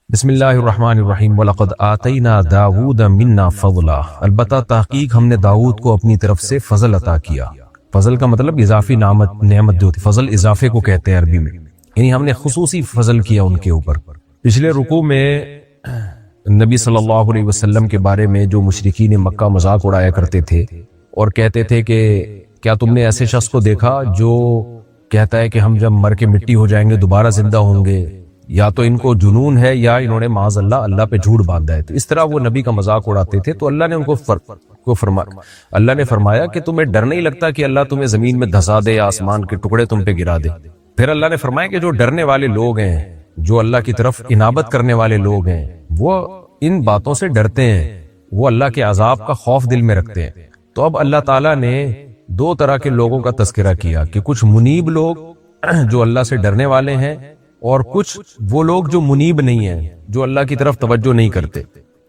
بسم اللہ الرحمن الرحیم وَلَقَدْ آتَيْنَا دَاوُودَ مِنَّا فَضْلًا، البتہ تحقیق ہم نے داؤد کو اپنی طرف سے فضل عطا کیا۔ فضل کا مطلب اضافی نعمت جو ہوتی، فضل اضافے کو کہتے ہیں عربی میں، یعنی ہم نے خصوصی فضل کیا ان کے اوپر۔ پچھلے رکوع میں نبی صلی اللہ علیہ وسلم کے بارے میں جو مشرکین مکہ مذاق اڑایا کرتے تھے اور کہتے تھے کہ کیا تم نے ایسے شخص کو دیکھا جو کہتا ہے کہ ہم جب مر کے مٹی ہو جائیں گے دوبارہ زندہ ہوں گے، یا تو ان کو جنون ہے یا انہوں نے معاذ اللہ پہ جھوٹ باندھا ہے۔ تو اس طرح وہ نبی کا مذاق اڑاتے تھے، تو اللہ نے ان کو فرمایا کہ تمہیں ڈر نہیں لگتا کہ اللہ تمہیں زمین میں دھسا دے یا آسمان کے ٹکڑے تم پہ گرا دے۔ پھر اللہ نے فرمایا کہ جو ڈرنے والے لوگ ہیں، جو اللہ کی طرف انابت کرنے والے لوگ ہیں، وہ ان باتوں سے ڈرتے ہیں، وہ اللہ کے عذاب کا خوف دل میں رکھتے ہیں۔ تو اب اللہ تعالیٰ نے دو طرح کے لوگوں کا تذکرہ کیا کہ کچھ منیب لوگ جو اللہ سے ڈرنے والے ہیں، اور کچھ وہ لوگ جو منیب نہیں ہیں، جو اللہ کی طرف توجہ نہیں کرتے۔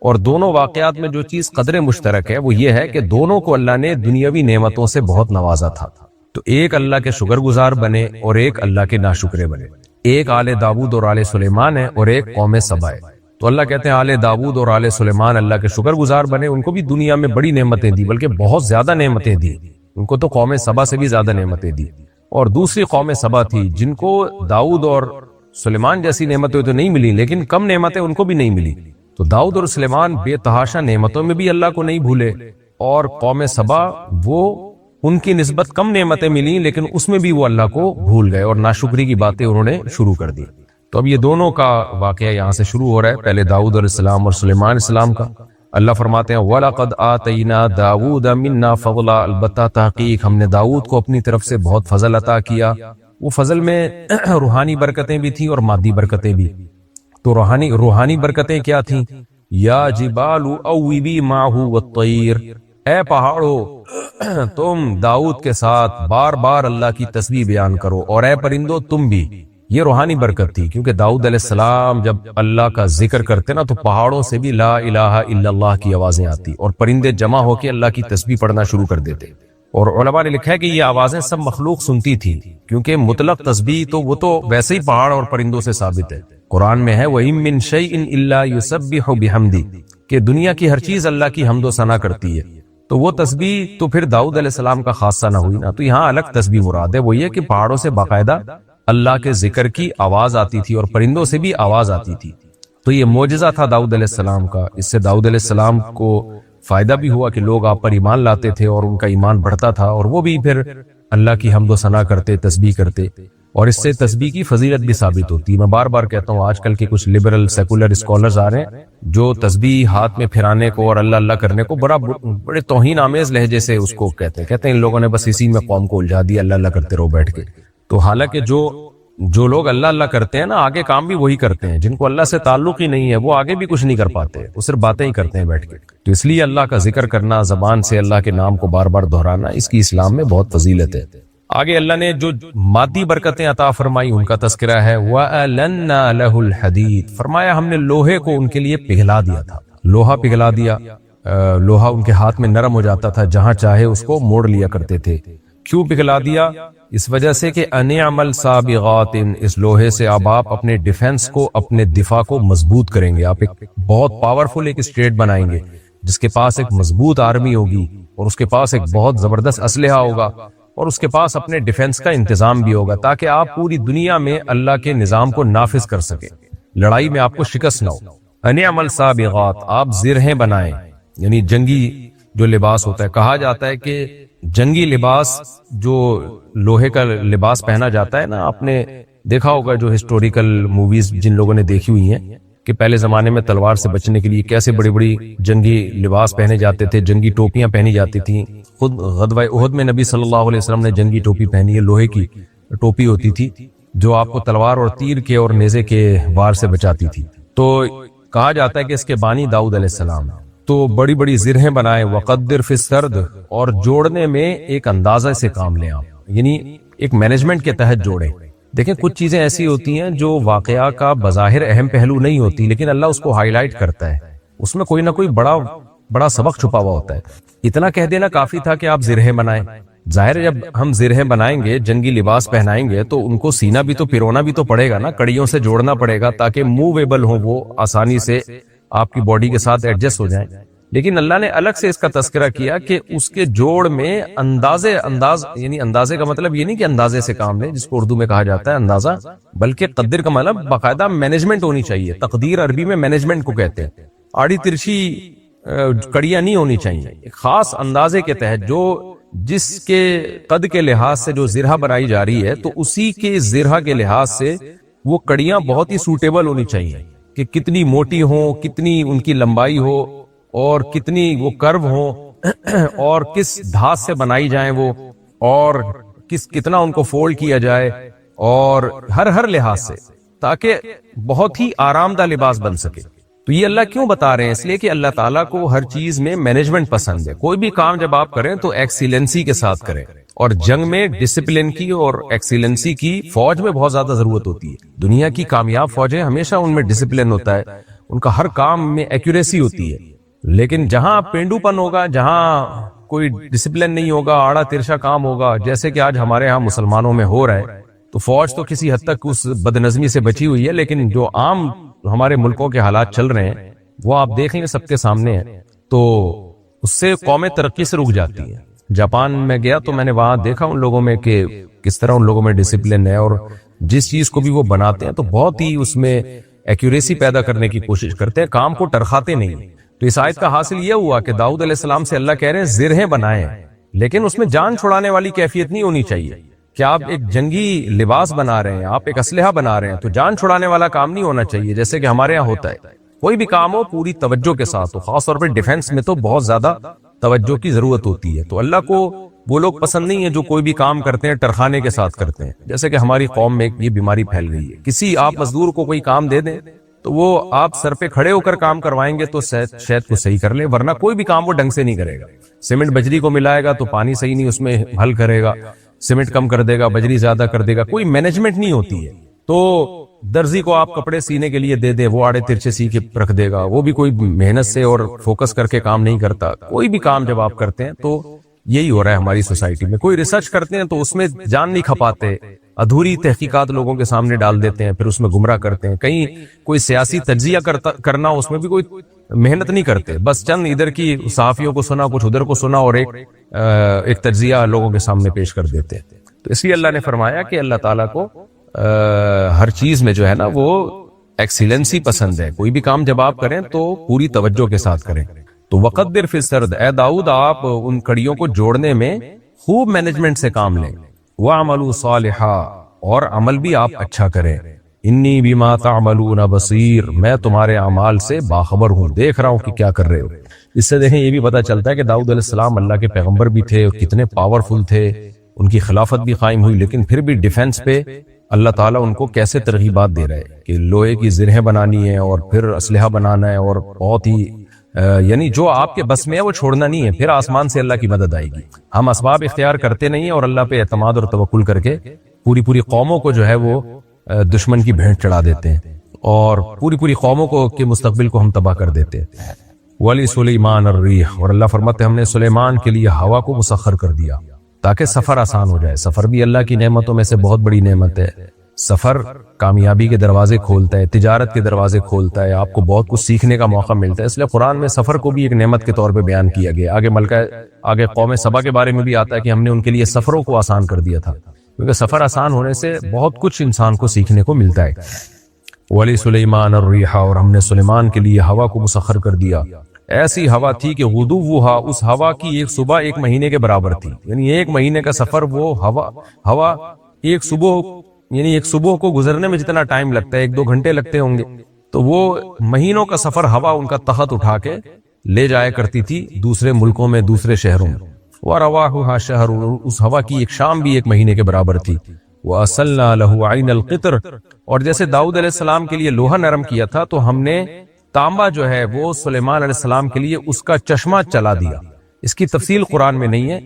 اور دونوں واقعات میں جو چیز قدر مشترک ہے وہ یہ ہے کہ دونوں کو اللہ نے دنیاوی نعمتوں سے بہت نوازا تھا، تو ایک اللہ کے شکر گزار بنے اور ایک اللہ کے ناشکرے بنے۔ ایک آل داؤد اور آل سلیمان ہے اور ایک قوم سبا ہے۔ تو اللہ کہتے ہیں آل داؤد اور آل سلیمان اللہ کے شکر گزار بنے، ان کو بھی دنیا میں بڑی نعمتیں دی، بلکہ بہت زیادہ نعمتیں دی، ان کو تو قوم سبا سے بھی زیادہ نعمتیں دی۔ اور دوسری قوم سبا تھی جن کو داؤد اور سلیمان جیسی نعمتیں تو نہیں ملی، لیکن کم نعمتیں ان کو بھی نہیں ملی۔ تو داؤد اور سلیمان بے تحاشا نعمتوں میں بھی اللہ کو نہیں بھولے، اور قوم سبا وہ ان کی نسبت کم نعمتیں ملی لیکن اس میں بھی وہ اللہ کو بھول گئے اور ناشکری کی باتیں انہوں نے شروع کر دی۔ تو اب یہ دونوں کا واقعہ یہاں سے شروع ہو رہا ہے، پہلے داؤد علیہ السلام اور سلیمان علیہ السلام کا۔ اللہ فرماتے ہیں وَلَقَدْ آتَيْنَا دَاوُودَ مِنَّا فَضْلًا، البتہ تحقیق ہم نے داؤد کو اپنی طرف سے بہت فضل عطا کیا۔ وہ فضل میں روحانی برکتیں بھی تھیں اور مادی برکتیں بھی۔ تو روحانی برکتیں کیا تھیں؟ یا جبال اوبی معہ والطیر، اے پہاڑو تم داؤد کے ساتھ بار بار اللہ کی تسبیح بیان کرو، اور اے پرندو تم بھی۔ یہ روحانی برکت تھی، کیونکہ داؤد علیہ السلام جب اللہ کا ذکر کرتے نا تو پہاڑوں سے بھی لا الہ الا اللہ کی آوازیں آتی، اور پرندے جمع ہو کے اللہ کی تسبیح پڑھنا شروع کر دیتے۔ اور علماء نے لکھا ہے کہ یہ آوازیں سب مخلوق سنتی تھی، کیونکہ مطلق تسبیح تو وہ تو ویسے ہی پہاڑ اور پرندوں سے ثابت ہے۔ قرآن میں ہے وَإِن مِّن شَيْءٍ إِلَّا يُسَبِّحُ بِحَمْدِهِ، کہ دنیا کی ہر چیز اللہ کی حمد و ثنا کرتی ہے۔ تو وہ تسبیح تو پھر داؤد علیہ السلام کا خاصہ نہ ہوئی نا، تو یہاں الگ تسبیح مراد ہے، وہ یہ کہ پہاڑوں سے باقاعدہ اللہ کے ذکر کی آواز آتی تھی اور پرندوں سے بھی آواز آتی تھی۔ تو یہ معجزہ تھا داؤد علیہ السلام کا، اس سے داؤد علیہ السلام کو فائدہ بھی ہوا کہ لوگ آپ پر ایمان لاتے تھے اور ان کا ایمان بڑھتا تھا، اور وہ بھی پھر اللہ کی حمد و ثنا کرتے، تسبیح کرتے، اور اس سے تسبیح کی فضیلت بھی ثابت ہوتی ہے۔ میں بار بار کہتا ہوں، آج کل کے کچھ لبرل سیکولر اسکالرز آ رہے ہیں جو تسبیح ہاتھ میں پھرانے کو اور اللہ اللہ کرنے کو بڑے توہین آمیز لہجے سے اس کو کہتے ہیں ان لوگوں نے بس اسی میں قوم کو الجھا دیا، اللہ اللہ کرتے رہو بیٹھ کے۔ تو حالانکہ جو لوگ اللہ اللہ کرتے ہیں نا، آگے کام بھی وہی کرتے ہیں، جن کو اللہ سے تعلق ہی نہیں ہے وہ آگے بھی کچھ نہیں کر پاتے، وہ صرف باتیں ہی کرتے ہیں بیٹھ کے۔ تو اس لیے اللہ کا ذکر کرنا، زبان سے اللہ کے نام کو بار بار دہرانا، اس کی اسلام میں بہت فضیلت ہے۔ آگے اللہ نے جو مادی برکتیں عطا فرمائی ان کا تذکرہ ہے وَأَلَنَّا لَهُ الْحَدِيدَ، فرمایا ہم نے لوہے کو ان کے لیے پگھلا دیا تھا، لوہا پگھلا دیا، لوہا ان کے ہاتھ میں نرم ہو جاتا تھا، جہاں چاہے اس کو موڑ لیا کرتے تھے۔ کیوں پگھلا دیا؟ اس وجہ سے کہ انعمل سابغات، اس لوہے سے اب آپ اپنے ڈیفنس کو، اپنے دفاع کو مضبوط کریں گے۔ آپ ایک بہت پاورفل ایک اسٹیٹ بنائیں گے جس کے پاس ایک مضبوط آرمی ہوگی، اور اس کے پاس ایک بہت زبردست اسلحہ ہوگا، اور اس کے پاس اپنے ڈیفنس کا انتظام بھی ہوگا، تاکہ آپ پوری دنیا میں اللہ کے نظام کو نافذ کر سکیں، لڑائی میں آپ کو شکست نہ ہو۔ انعمل سابغات، آپ زرہیں بنائیں، یعنی جنگی جو لباس ہوتا ہے، کہا جاتا ہے کہ جنگی لباس جو لوہے کا لباس پہنا جاتا ہے نا، آپ نے دیکھا ہوگا جو ہسٹوریکل موویز جن لوگوں نے دیکھی ہوئی ہیں کہ پہلے زمانے میں تلوار سے بچنے کے لیے کیسے بڑی بڑی جنگی لباس پہنے جاتے تھے، جنگی ٹوپیاں پہنی جاتی تھیں۔ خود غزوہ احد میں نبی صلی اللہ علیہ وسلم نے جنگی ٹوپی پہنی ہے، لوہے کی ٹوپی ہوتی تھی جو آپ کو تلوار اور تیر کے اور نیزے کے وار سے بچاتی تھی۔ تو کہا جاتا ہے کہ اس کے بانی داؤد علیہ السلام۔ تو بڑی بڑی زرہیں بنائیں، وقدر فی السرد، اور جوڑنے میں ایک اندازہ سے کام لیں آپ، یعنی ایک مینجمنٹ کے تحت جوڑیں۔ دیکھیں کچھ چیزیں ایسی ہوتی ہیں جو واقعہ کا بظاہر اہم پہلو نہیں ہوتی، لیکن اللہ اس کو ہائی لائٹ کرتا ہے، اس میں کوئی نہ کوئی بڑا سبق چھپا ہوا ہوتا ہے۔ اتنا کہہ دینا کافی تھا کہ آپ زرہیں بنائیں، ظاہر ہے جب ہم زرہیں بنائیں گے، جنگی لباس پہنائیں گے تو ان کو سینہ بھی تو پرونا بھی تو پڑے گا نا، کڑیوں سے جوڑنا پڑے گا تاکہ موویبل ہوں، وہ آسانی سے آپ کی باڈی کے ساتھ ایڈجسٹ ہو جائیں۔ لیکن اللہ نے الگ سے اس کا تذکرہ کیا کہ اس کے جوڑ میں انداز، یعنی اندازے کا مطلب یہ نہیں کہ اندازے سے کام لیں جس کو اردو میں کہا جاتا ہے اندازہ، بلکہ قدر کا مطلب باقاعدہ مینجمنٹ ہونی چاہیے۔ تقدیر عربی میں مینجمنٹ کو کہتے ہیں۔ آڑی ترچھی کڑیاں نہیں ہونی چاہیے، ایک خاص اندازے کے تحت جو جس کے قد کے لحاظ سے جو زرہ بنائی جا رہی ہے تو اسی کے زرہ کے لحاظ سے وہ کڑیاں بہت ہی سوٹیبل ہونی چاہیے کہ کتنی موٹی ہوں، کتنی ان کی لمبائی ہو، اور کتنی وہ کرو ہوں، اور کس دھاس سے بنائی جائیں وہ، اور کتنا ان کو فولڈ کیا جائے، اور ہر لحاظ سے، تاکہ بہت ہی آرام دہ لباس بن سکے۔ تو یہ اللہ کیوں بتا رہے ہیں؟ اس لیے کہ اللہ تعالیٰ کو ہر چیز میں مینجمنٹ پسند ہے۔ کوئی بھی کام جب آپ کریں تو ایکسیلنسی کے ساتھ کریں، اور جنگ میں ڈسپلن کی اور ایکسیلنسی کی فوج میں بہت زیادہ ضرورت ہوتی ہے۔ دنیا کی کامیاب فوجیں ہمیشہ ان میں ڈسپلن ہوتا ہے، ان کا ہر کام میں ایکوریسی ہوتی ہے۔ لیکن جہاں پینڈو پن ہوگا، جہاں کوئی ڈسپلن نہیں ہوگا، آڑا ترشا کام ہوگا، جیسے کہ آج ہمارے ہاں مسلمانوں میں ہو رہا ہے، تو فوج تو کسی حد تک اس بدنظمی سے بچی ہوئی ہے، لیکن جو عام ہمارے ملکوں کے حالات چل رہے ہیں وہ آپ دیکھ لیں، سب کے سامنے ہیں، تو اس سے قومیں ترقی سے رک جاتی ہیں۔ جاپان میں گیا تو میں نے وہاں دیکھا ان لوگوں میں کہ کس طرح ان لوگوں میں ڈسپلن ہے، اور جس چیز کو بھی وہ بناتے ہیں تو بہت ہی اس میں ایکوریسی پیدا کرنے کی کوشش کرتے ہیں، کام کو ٹرخاتے نہیں۔ تو اس آیت کا حاصل یہ ہوا کہ داؤد علیہ السلام سے اللہ کہہ رہے ہیں زرہیں بنائیں، لیکن اس میں جان چھڑانے والی کیفیت نہیں ہونی چاہیے کہ آپ ایک جنگی لباس بنا رہے ہیں، آپ ایک اسلحہ بنا رہے ہیں، تو جان چھڑانے والا کام نہیں ہونا چاہیے جیسے کہ ہمارے ہاں ہوتا ہے۔ کوئی بھی کام ہو پوری توجہ کے ساتھ ہو، خاص طور پہ ڈیفنس میں تو بہت زیادہ توجہ کی ضرورت ہوتی ہے۔ تو اللہ کو وہ لوگ پسند نہیں ہے جو کوئی بھی کام کرتے ہیں ٹرخانے کے ساتھ کرتے ہیں، جیسے کہ ہماری قوم میں یہ بیماری پھیل گئی ہے۔ کسی آپ مزدور کو کوئی کام دے دیں تو وہ آپ سر پہ کھڑے ہو کر کام کروائیں گے تو شاید کو صحیح کر لے، ورنہ کوئی بھی کام وہ ڈھنگ سے نہیں کرے گا۔ سیمنٹ بجری کو ملائے گا تو پانی صحیح نہیں اس میں حل کرے گا، سیمنٹ کم کر دے گا، بجری زیادہ کر دے گا، کوئی مینجمنٹ نہیں ہوتی ہے۔ تو درزی کو آپ کپڑے سینے کے لیے دے دیں، وہ آڑے ترچے سی کے رکھ دے گا، وہ بھی کوئی محنت سے اور فوکس کر کے کام نہیں کرتا۔ کوئی بھی کام جب آپ کرتے ہیں تو یہی ہو رہا ہے ہماری سوسائٹی میں۔ کوئی ریسرچ کرتے ہیں تو اس میں جان نہیں کھپاتے، ادھوری تحقیقات لوگوں کے سامنے ڈال دیتے ہیں، پھر اس میں گمراہ کرتے ہیں۔ کہیں کوئی سیاسی تجزیہ کرنا، اس میں بھی کوئی محنت نہیں کرتے، بس چند ادھر کی صحافیوں کو سنا، کچھ ادھر کو سنا، اور ایک تجزیہ لوگوں کے سامنے پیش کر دیتے ہیں۔ تو اس لیے اللہ نے فرمایا کہ اللہ تعالیٰ کو ہر چیز میں جو ہے نا وہ ایکسیلنسی پسند ہے۔ کوئی بھی کام جب آپ کریں تو پوری توجہ کے ساتھ کریں۔ تو وقدر فی السرد، اے داؤد آپ ان کڑیوں کو جوڑنے میں خوب مینجمنٹ سے کام لیں۔ وَعْمَلُوا صَالِحًا، اور عمل بھی آپ اچھا کریں۔ انی بما تعملون بصیر، میں تمہارے اعمال سے باخبر ہوں، دیکھ رہا ہوں کہ کیا کر رہے ہو۔ اس سے دیکھیں یہ بھی پتہ چلتا ہے کہ داؤد علیہ السلام اللہ کے پیغمبر بھی تھے، کتنے پاورفل تھے، ان کی خلافت بھی قائم ہوئی، لیکن پھر بھی ڈیفنس پہ اللہ تعالیٰ ان کو کیسے ترغیبات دے رہے ہیں کہ لوہے کی زرہیں بنانی ہے اور پھر اسلحہ بنانا ہے، اور بہت ہی یعنی جو آپ کے بس میں ہے وہ چھوڑنا نہیں ہے، پھر آسمان سے اللہ کی مدد آئے گی۔ ہم اسباب اختیار کرتے نہیں ہیں اور اللہ پہ اعتماد اور توکل کر کے پوری قوموں کو جو ہے وہ دشمن کی بھینٹ چڑھا دیتے ہیں، اور پوری قوموں کو کے مستقبل کو ہم تباہ کر دیتے ہیں۔ ولی سلیمان الریح، اور اللہ فرماتے ہیں ہم نے سلیمان کے لیے ہوا کو مسخر کر دیا تاکہ سفر آسان ہو جائے۔ سفر بھی اللہ کی نعمتوں میں سے بہت بڑی نعمت ہے۔ سفر کامیابی کے دروازے کھولتا ہے، تجارت کے دروازے کھولتا ہے، آپ کو بہت کچھ سیکھنے کا موقع ملتا ہے۔ اس لیے قرآن میں سفر کو بھی ایک نعمت کے طور پہ بیان کیا گیا۔ آگے قوم سبا کے بارے میں بھی آتا ہے کہ ہم نے ان کے لیے سفروں کو آسان کر دیا تھا، کیونکہ سفر آسان ہونے سے بہت کچھ انسان کو سیکھنے کو ملتا ہے۔ ولی سلیمان الریح، اور ہم نے سلیمان کے لیے ہوا کو مسخر کر دیا۔ ایسی ہوا تھی کہ غدوہا، اس ہوا کی ایک صبح ایک مہینے کے برابر تھی، یعنی ایک مہینے کا سفر وہ ہوا ایک صبح کو گزرنے میں جتنا ٹائم لگتا ہے 1-2 گھنٹے لگتے ہوں گے، تو وہ مہینوں کا سفر ہوا ان کا تخت اٹھا کے لے جایا کرتی تھی دوسرے ملکوں میں، دوسرے شہروں میں۔ وَرَوَاحُهَا شَهْرٌ، اس ہوا کی ایک شام بھی ایک مہینے کے برابر تھی۔ وَأَصَلْنَا لَهُ عَيْنَ الْقِطْرِ، اور جیسے داؤد علیہ السلام کے لیے لوہا نرم کیا تھا تو ہم نے تانبا جو ہے وہ سلیمان علیہ السلام کے لیے اس کا چشمہ چلا دیا۔ اس کی تفصیل قرآن میں نہیں ہے،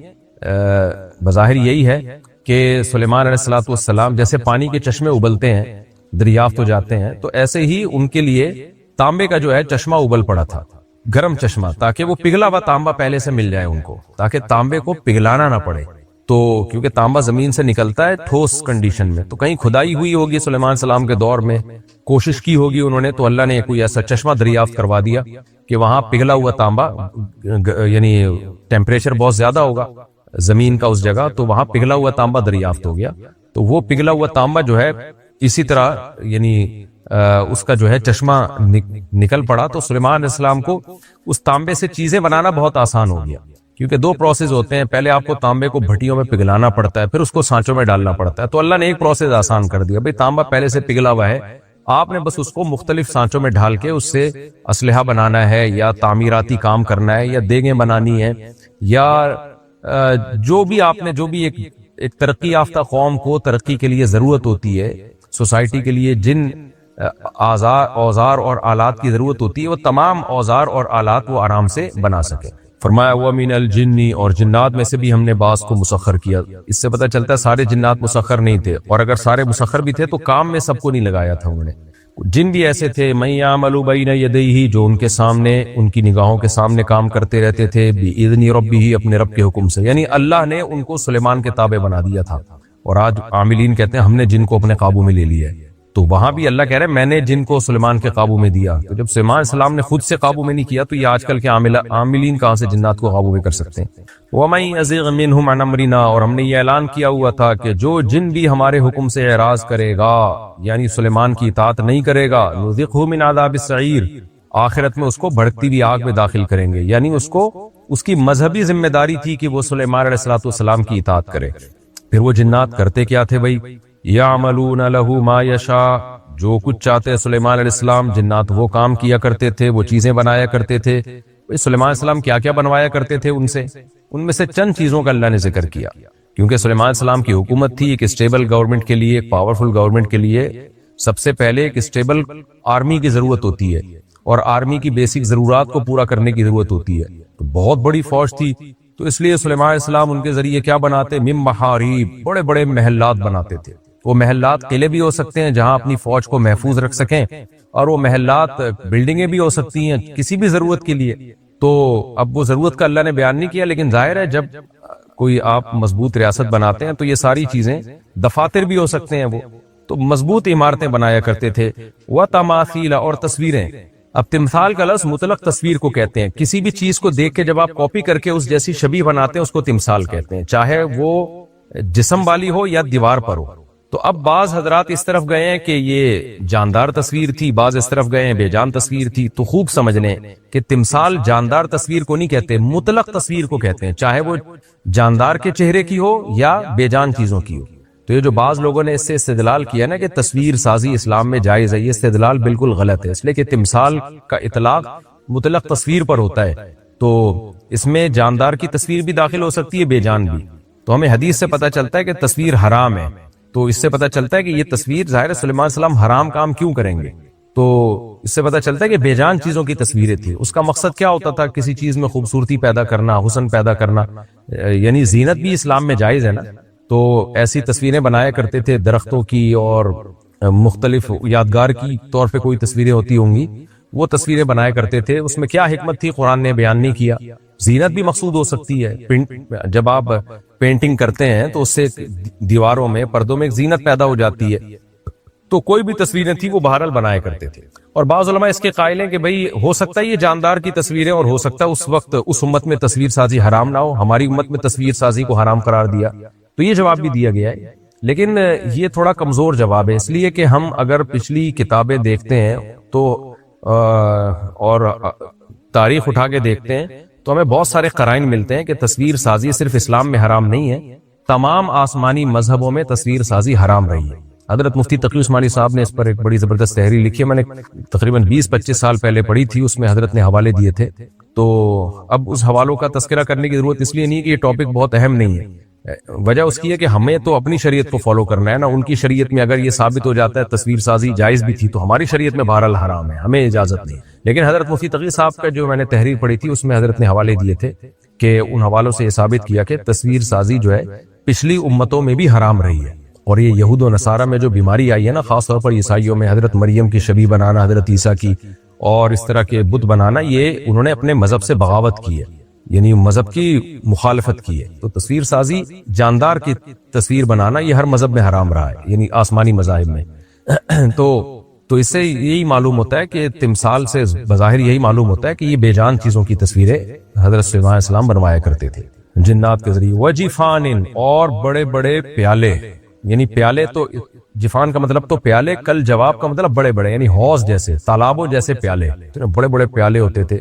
بظاہر یہی ہے کہ سلیمان علیہ السلام جیسے پانی کے چشمے ابلتے ہیں، دریافت ہو جاتے ہیں، تو ایسے ہی ان کے لیے تانبے کا جو ہے چشمہ ابل پڑا تھا، گرم چشمہ، تاکہ وہ پگھلا ہوا تانبا پہلے سے مل جائے ان کو، تاکہ تانبے کو پگھلانا نہ پڑے۔ تو کیونکہ تانبا زمین سے نکلتا ہے ٹھوس کنڈیشن میں، تو کہیں کھدائی ہوئی ہوگی سلیمان السلام کے دور میں، کوشش کی ہوگی انہوں نے، تو اللہ نے کوئی ایسا چشمہ دریافت کروا دیا کہ وہاں پگھلا ہوا تانبا، یعنی ٹیمپریچر بہت زیادہ ہوگا زمین کا اس جگہ، تو وہاں پگھلا ہوا تانبا دریافت ہو گیا. تو وہ پگھلا ہوا تانبا جو ہے اسی طرح یعنی اس کا جو ہے چشمہ نکل پڑا، تو سلیمان علیہ السلام کو اس تانبے سے چیزیں بنانا بہت آسان ہو گیا. کیونکہ دو پروسیس ہوتے ہیں، پہلے آپ کو تانبے کو بھٹیوں میں پگھلانا پڑتا ہے، پھر اس کو سانچوں میں ڈالنا پڑتا ہے. تو اللہ نے ایک پروسیس آسان کر دیا، بھئی تانبا پہلے سے پگھلا ہوا ہے، آپ نے بس اس کو مختلف سانچوں میں ڈال کے اس سے اسلحہ بنانا ہے، یا تعمیراتی کام کرنا ہے، یا دیگیں بنانی ہے، یا جو بھی آپ نے جو بھی ایک ترقی یافتہ قوم کو ترقی کے لیے ضرورت ہوتی ہے، سوسائٹی کے لیے جن اوزار اور آلات کی ضرورت ہوتی ہے، وہ تمام اوزار اور آلات وہ آرام سے بنا سکے. فرمایا وَمِنَ الْجِنِّ، اور جنات میں سے بھی ہم نے بعض کو مسخر کیا. اس سے پتہ چلتا ہے سارے جنات مسخر نہیں تھے، اور اگر سارے مسخر بھی تھے تو کام میں سب کو نہیں لگایا تھا انہوں نے. جن بھی ایسے تھے مَن يَعْمَلُ بَيْنَ يَدَيْهِ، جو ان کے سامنے، ان کی نگاہوں کے سامنے کام کرتے رہتے تھے، بِإِذْنِ رَبِّهِ، اپنے رب کے حکم سے. یعنی اللہ نے ان کو سلیمان کے تابع بنا دیا تھا. اور آج عاملین کہتے ہیں ہم نے جن کو اپنے قابو میں لے لیا ہے، تو وہاں بھی اللہ کہہ رہے ہیں میں نے جن کو سلیمان کے قابو میں دیا. تو جب سلیمان علیہ السلام نے خود سے قابو میں نہیں کیا تو یہ آج کل کے عاملین کہاں سے جنات کو قابو میں کر سکتے ہیں. وَمَن يَزِغْ مِنْهُمْ عَنْ أَمْرِنَا، اور ہم نے یہ اعلان کیا ہوا تھا کہ جو جن بھی ہمارے حکم سے اعراض کرے گا، یعنی سلیمان کی اطاعت نہیں کرے گا، نُذِقْهُ مِنْ عَذَابِ السَّعِيرِ، آخرت میں اس کو بھڑکتی ہوئی آگ میں داخل کریں گے. یعنی اس کو اس کی مذہبی ذمہ داری تھی کہ وہ سلیمان علیہ السلام کی اطاعت کرے. پھر وہ جنات کرتے کیا تھے بھائی؟ یعملون لہ ما یشاء، جو کچھ چاہتے سلیمان علیہ السلام، جنات وہ کام کیا کرتے تھے، وہ چیزیں بنایا کرتے تھے. سلیمان علیہ السلام کیا کیا بنوایا کرتے تھے ان میں سے چند چیزوں کا اللہ نے ذکر کیا. کیونکہ سلیمان علیہ السلام کی حکومت تھی ایک اسٹیبل گورنمنٹ کے لیے، ایک پاورفل گورنمنٹ کے لیے سب سے پہلے ایک اسٹیبل آرمی کی ضرورت ہوتی ہے، اور آرمی کی بیسک ضرورات کو پورا کرنے کی ضرورت ہوتی ہے. تو بہت بڑی فوج تھی، تو اس لیے سلیمان علیہ السلام ان کے ذریعے کیا بناتے؟ من محاریب، بڑے بڑے محلات بناتے تھے. وہ محلات قلعے بھی ہو سکتے ہیں جہاں اپنی فوج کو محفوظ رکھ سکیں، اور وہ محلات بلڈنگیں بھی ہو سکتی ہیں کسی بھی ضرورت کے لیے. تو اب وہ ضرورت کا اللہ نے بیان نہیں کیا، لیکن ظاہر ہے جب کوئی آپ مضبوط ریاست بناتے ہیں تو یہ ساری چیزیں، دفاتر بھی ہو سکتے ہیں، وہ تو مضبوط عمارتیں بنایا کرتے تھے. وَتَمَاثِيلَ، اور تصویریں. اب تمثال کا لفظ مطلق تصویر کو کہتے ہیں، کسی بھی چیز کو دیکھ کے جب آپ کاپی کر کے اس جیسی شبیہ بناتے ہیں اس کو تمثال کہتے ہیں، چاہے وہ جسم والی ہو یا دیوار پر ہو. تو اب بعض حضرات اس طرف گئے ہیں کہ یہ جاندار تصویر تھی، بعض اس طرف گئے ہیں بے جان تصویر تھی. تو خوب سمجھ لیں کہ تمثال جاندار تصویر کو نہیں کہتے، مطلق تصویر کو کہتے ہیں، چاہے وہ جاندار کے چہرے کی ہو یا بے جان چیزوں کی ہو. تو یہ جو بعض لوگوں نے اس سے استدلال کیا نا کہ تصویر سازی اسلام میں جائز ہے، یہ استدلال بالکل غلط ہے، اس لیے کہ تمثال کا اطلاق مطلق تصویر پر ہوتا ہے. تو اس میں جاندار کی تصویر بھی داخل ہو سکتی ہے، بے جان بھی. تو ہمیں حدیث سے پتہ چلتا ہے کہ تصویر حرام ہے. تو اس سے پتہ چلتا ہے کہ یہ تصویر ظاہر ہے سلیمان علیہ السلام حرام کام کیوں کریں گے. تو اس سے پتہ چلتا ہے کہ بے جان چیزوں کی تصویریں تھیں. اس کا مقصد کیا ہوتا تھا؟ کسی چیز میں خوبصورتی پیدا کرنا، حسن پیدا کرنا، یعنی زینت بھی اسلام میں جائز ہے نا. تو ایسی تصویریں بنایا کرتے تھے درختوں کی، اور مختلف یادگار کی طور پہ کوئی تصویریں ہوتی ہوں گی، وہ تصویریں بنایا کرتے تھے. اس میں کیا حکمت تھی قرآن نے بیان نہیں کیا. زینت بھی مقصود ہو سکتی ہے، جب آپ پینٹنگ کرتے ہیں تو اس سے دیواروں میں، پردوں میں ایک زینت پیدا ہو جاتی ہے. تو کوئی بھی تصویریں تھیں وہ بہرحال بنایا کرتے تھے. اور بعض علماء اس کے قائل ہیں کہ بھئی ہو سکتا ہے یہ جاندار کی تصویریں، اور ہو سکتا ہے اس وقت اس امت میں تصویر سازی حرام نہ ہو، ہماری امت میں تصویر سازی کو حرام قرار دیا. تو یہ جواب بھی دیا گیا ہے، لیکن یہ تھوڑا کمزور جواب ہے، اس لیے کہ ہم اگر پچھلی کتابیں دیکھتے ہیں تو اور تاریخ اٹھا کے دیکھتے ہیں تو ہمیں بہت سارے قرائن ملتے ہیں کہ تصویر سازی صرف اسلام میں حرام نہیں ہے، تمام آسمانی مذہبوں میں تصویر سازی حرام رہی ہے. حضرت مفتی تقی عثمانی صاحب نے اس پر ایک بڑی زبردست تحریر لکھی ہے، میں نے تقریباً 20-25 سال پہلے پڑھی تھی، اس میں حضرت نے حوالے دیے تھے. تو اب اس حوالوں کا تذکرہ کرنے کی ضرورت اس لیے نہیں کہ یہ ٹاپک بہت اہم نہیں ہے. وجہ اس کی ہے کہ ہمیں تو اپنی شریعت کو فالو کرنا ہے نا. ان کی شریعت میں اگر یہ ثابت ہو جاتا ہے تصویر سازی جائز بھی تھی تو ہماری شریعت میں بہرحال حرام ہے، ہمیں اجازت نہیں. لیکن حضرت مفتی تقی صاحب کا جو میں نے تحریر پڑھی تھی اس میں حضرت نے حوالے دیے تھے کہ ان حوالوں سے یہ ثابت کیا کہ تصویر سازی جو ہے پچھلی امتوں میں بھی حرام رہی ہے. اور یہ یہود و نصارہ میں جو بیماری آئی ہے نا، خاص طور پر عیسائیوں میں، حضرت مریم کی شبیہ بنانا، حضرت عیسیٰ کی، اور اس طرح کے بت بنانا، یہ انہوں نے اپنے مذہب سے بغاوت کی ہے. یعنی مذہب کی مخالفت کی ہے. تو تصویر سازی، جاندار کی تصویر بنانا، یہ ہر مذہب میں حرام رہا ہے، یعنی آسمانی مذاہب میں. تو اس سے یہی معلوم ہوتا ہے کہ تمثال سے بظاہر یہی معلوم ہوتا ہے کہ یہ بے جان چیزوں کی تصویریں حضرت سلیمان علیہ السلام بنوایا کرتے تھے جنات کے ذریعے. وجفان، اور بڑے بڑے پیالے، یعنی پیالے تو جفان کا مطلب تو پیالے، کل جواب کا مطلب بڑے بڑے، یعنی حوض جیسے، تالابوں جیسے پیالے، بڑے بڑے پیالے ہوتے تھے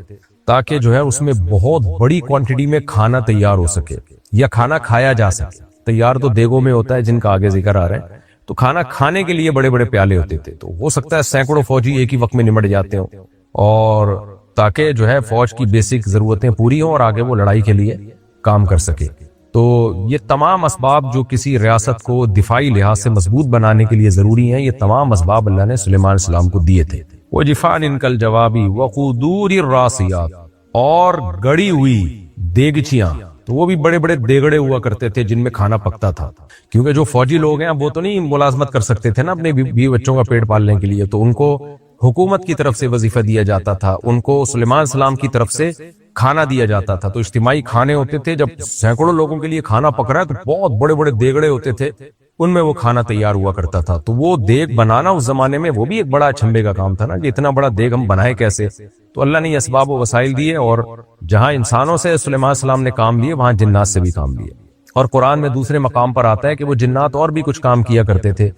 تاکہ جو ہے اس میں بہت بڑی کوانٹٹی میں کھانا تیار ہو سکے یا کھانا کھایا جا سکے. تیار تو دیگوں میں ہوتا ہے جن کا آگے ذکر آ رہا ہے، تو کھانا کھانے کے لیے بڑے بڑے پیالے ہوتے تھے. تو ہو سکتا ہے سینکڑوں فوجی ایک ہی وقت میں نمٹ جاتے ہوں، اور تاکہ جو ہے فوج کی بیسک ضرورتیں پوری ہوں اور آگے وہ لڑائی کے لیے کام کر سکے. تو یہ تمام اسباب جو کسی ریاست کو دفاعی لحاظ سے مضبوط بنانے کے لیے ضروری ہیں، یہ تمام اسباب اللہ نے سلیمان علیہ السلام کو دیے تھے. وجفان کالجوابی وقدور الراسیات، اور گڑی ہوئی دیگچیاں، تو وہ بھی بڑے بڑے دیگڑے ہوا کرتے تھے جن میں کھانا پکتا تھا. کیونکہ جو فوجی لوگ ہیں وہ تو نہیں ملازمت کر سکتے تھے نا اپنے بیوی بچوں کا پیٹ پالنے کے لیے، تو ان کو حکومت کی طرف سے وظیفہ دیا جاتا تھا، ان کو سلیمان علیہ السلام کی طرف سے کھانا دیا جاتا تھا. تو اجتماعی کھانے ہوتے تھے، جب سینکڑوں لوگوں کے لیے کھانا پک رہا ہے تو بہت بڑے بڑے دیگڑے ہوتے تھے، ان میں وہ کھانا تیار ہوا کرتا تھا. تو وہ دیگ بنانا اس زمانے میں وہ بھی ایک بڑا چھمبے کا کام تھا نا، کہ اتنا بڑا دیگ ہم بنائے کیسے. تو اللہ نے یہ اسباب و وسائل دیے، اور جہاں انسانوں سے سلیمان علیہ السلام نے کام لیے وہاں جنات سے بھی کام لیے. اور قرآن میں دوسرے مقام پر آتا ہے کہ وہ جنات اور بھی کچھ کام کیا کرتے تھے.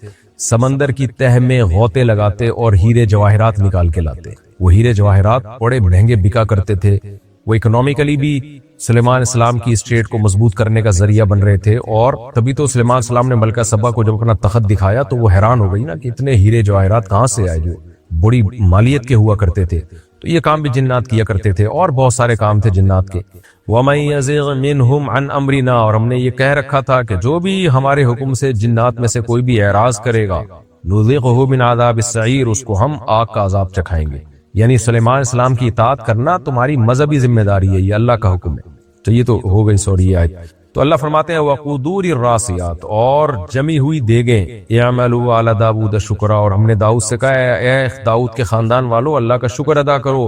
سمندر کی تہ میں غوطے لگاتے اور ہیرے جواہرات نکال کے لاتے. وہ ہیرے جواہرات بڑے مہنگے بکا کرتے تھے. وہ اکنومیکلی بھی سلیمان علیہ السلام کی اسٹیٹ کو مضبوط کرنے کا ذریعہ بن رہے تھے. اور تبھی تو سلیمان علیہ السلام نے ملکہ سبا کو جب اپنا تخت دکھایا تو وہ حیران ہو گئی نا کہ اتنے ہیرے جواہرات کہاں سے آئے جو بڑی مالیت کے ہوا کرتے تھے. تو یہ کام بھی جنات کیا کرتے تھے، اور بہت سارے کام تھے جنات کے. وَمَن يَزِغْ مِنْهُمْ عَنْ أَمْرِنَا، اور ہم نے یہ کہہ رکھا تھا کہ جو بھی ہمارے حکم سے جنات میں سے کوئی بھی اعراض کرے گا، نُذِقْهُ مِنْ عَذَابِ السَّعِيرِ، اس کو ہم آگ کا عذاب چکھائیں گے. یعنی سلیمان علیہ السلام کی اطاعت کرنا تمہاری مذہبی ذمہ داری ہے، یہ اللہ کا حکم ہے. تو یہ تو ہو گئی سوری آیت. تو اللہ فرماتے ہیں وقدور الراسیات، اور جمی ہوئی دیگیں. اعملوا علی داؤد شکرا، اور ہم نے داؤد سے کہا اے داؤد کے خاندان والو اللہ کا شکر ادا کرو.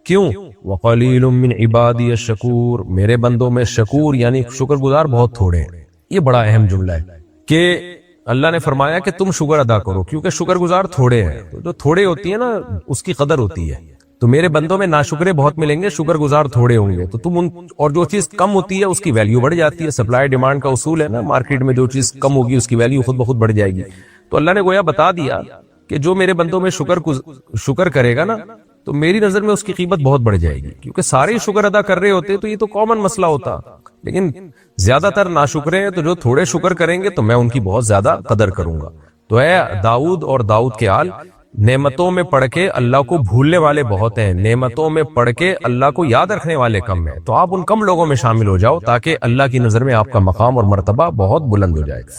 کیوں؟ وقلیل من عبادی الشکور، میرے بندوں میں شکور یعنی شکر گزار بہت تھوڑے ہیں. یہ بڑا اہم جملہ ہے کہ اللہ نے فرمایا کہ تم شکر ادا کرو کیونکہ شکر گزار تھوڑے ہیں. تو جو تھوڑے ہوتی ہیں نا اس کی قدر ہوتی ہے. تو میرے بندوں میں ناشکرے بہت ملیں گے، شکر گزار تھوڑے ہوں گے. تو تم اور جو چیز کم ہوتی ہے اس کی ویلیو بڑھ جاتی ہے. سپلائی ڈیمانڈ کا اصول ہے نا، مارکیٹ میں جو چیز کم ہوگی اس کی ویلیو خود بخود بڑھ جائے گی. تو اللہ نے گویا بتا دیا کہ جو میرے بندوں میں شکر کرے گا نا تو میری نظر میں اس کی قیمت بہت بڑھ جائے گی. کیونکہ سارے شکر ادا کر رہے ہوتے تو یہ تو کامن مسئلہ ہوتا، لیکن زیادہ تر ناشکرے ہیں. تو جو تھوڑے شکر کریں گے تو میں ان کی بہت زیادہ قدر کروں گا. تو اے داؤد اور داؤد کے آل، نعمتوں میں پڑھ کے اللہ کو بھولنے والے بہت ہیں، نعمتوں میں پڑھ کے اللہ کو یاد رکھنے والے کم ہیں. تو آپ ان کم لوگوں میں شامل ہو جاؤ تاکہ اللہ کی نظر میں آپ کا مقام اور مرتبہ بہت بلند ہو جائے گا.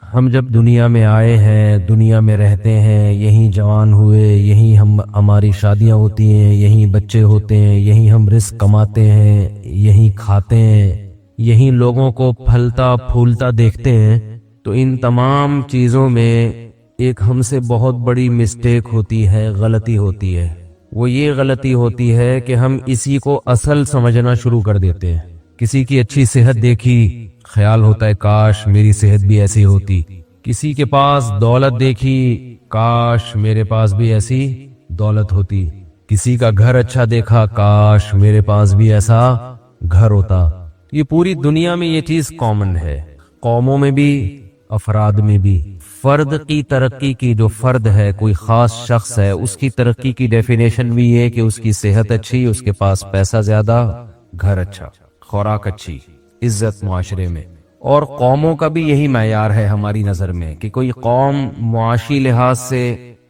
ہم جب دنیا میں آئے ہیں، دنیا میں رہتے ہیں، یہیں جوان ہوئے، یہیں ہماری شادیاں ہوتی ہیں، یہیں بچے ہوتے ہیں، یہیں ہم رزق کماتے ہیں، یہیں کھاتے ہیں، یہیں لوگوں کو پھلتا پھولتا دیکھتے ہیں. تو ان تمام چیزوں میں ایک ہم سے بہت بڑی مسٹیک ہوتی ہے، غلطی ہوتی ہے. وہ یہ غلطی ہوتی ہے کہ ہم اسی کو اصل سمجھنا شروع کر دیتے ہیں. کسی کی اچھی صحت دیکھی، خیال ہوتا ہے کاش میری صحت بھی ایسی ہوتی. کسی کے پاس دولت دیکھی، کاش میرے پاس بھی ایسی دولت ہوتی. کسی کا گھر اچھا دیکھا، کاش میرے پاس بھی ایسا گھر ہوتا. یہ پوری دنیا میں یہ چیز کامن ہے، قوموں میں بھی، افراد میں بھی. فرد کی ترقی کی، جو فرد ہے کوئی خاص شخص ہے، اس کی ترقی کی ڈیفینیشن بھی یہ کہ اس کی صحت اچھی، اس کے پاس پیسہ زیادہ، گھر اچھا، خوراک اچھی، عزت معاشرے میں. اور قوموں کا بھی یہی معیار ہے ہماری نظر میں کہ کوئی قوم معاشی لحاظ سے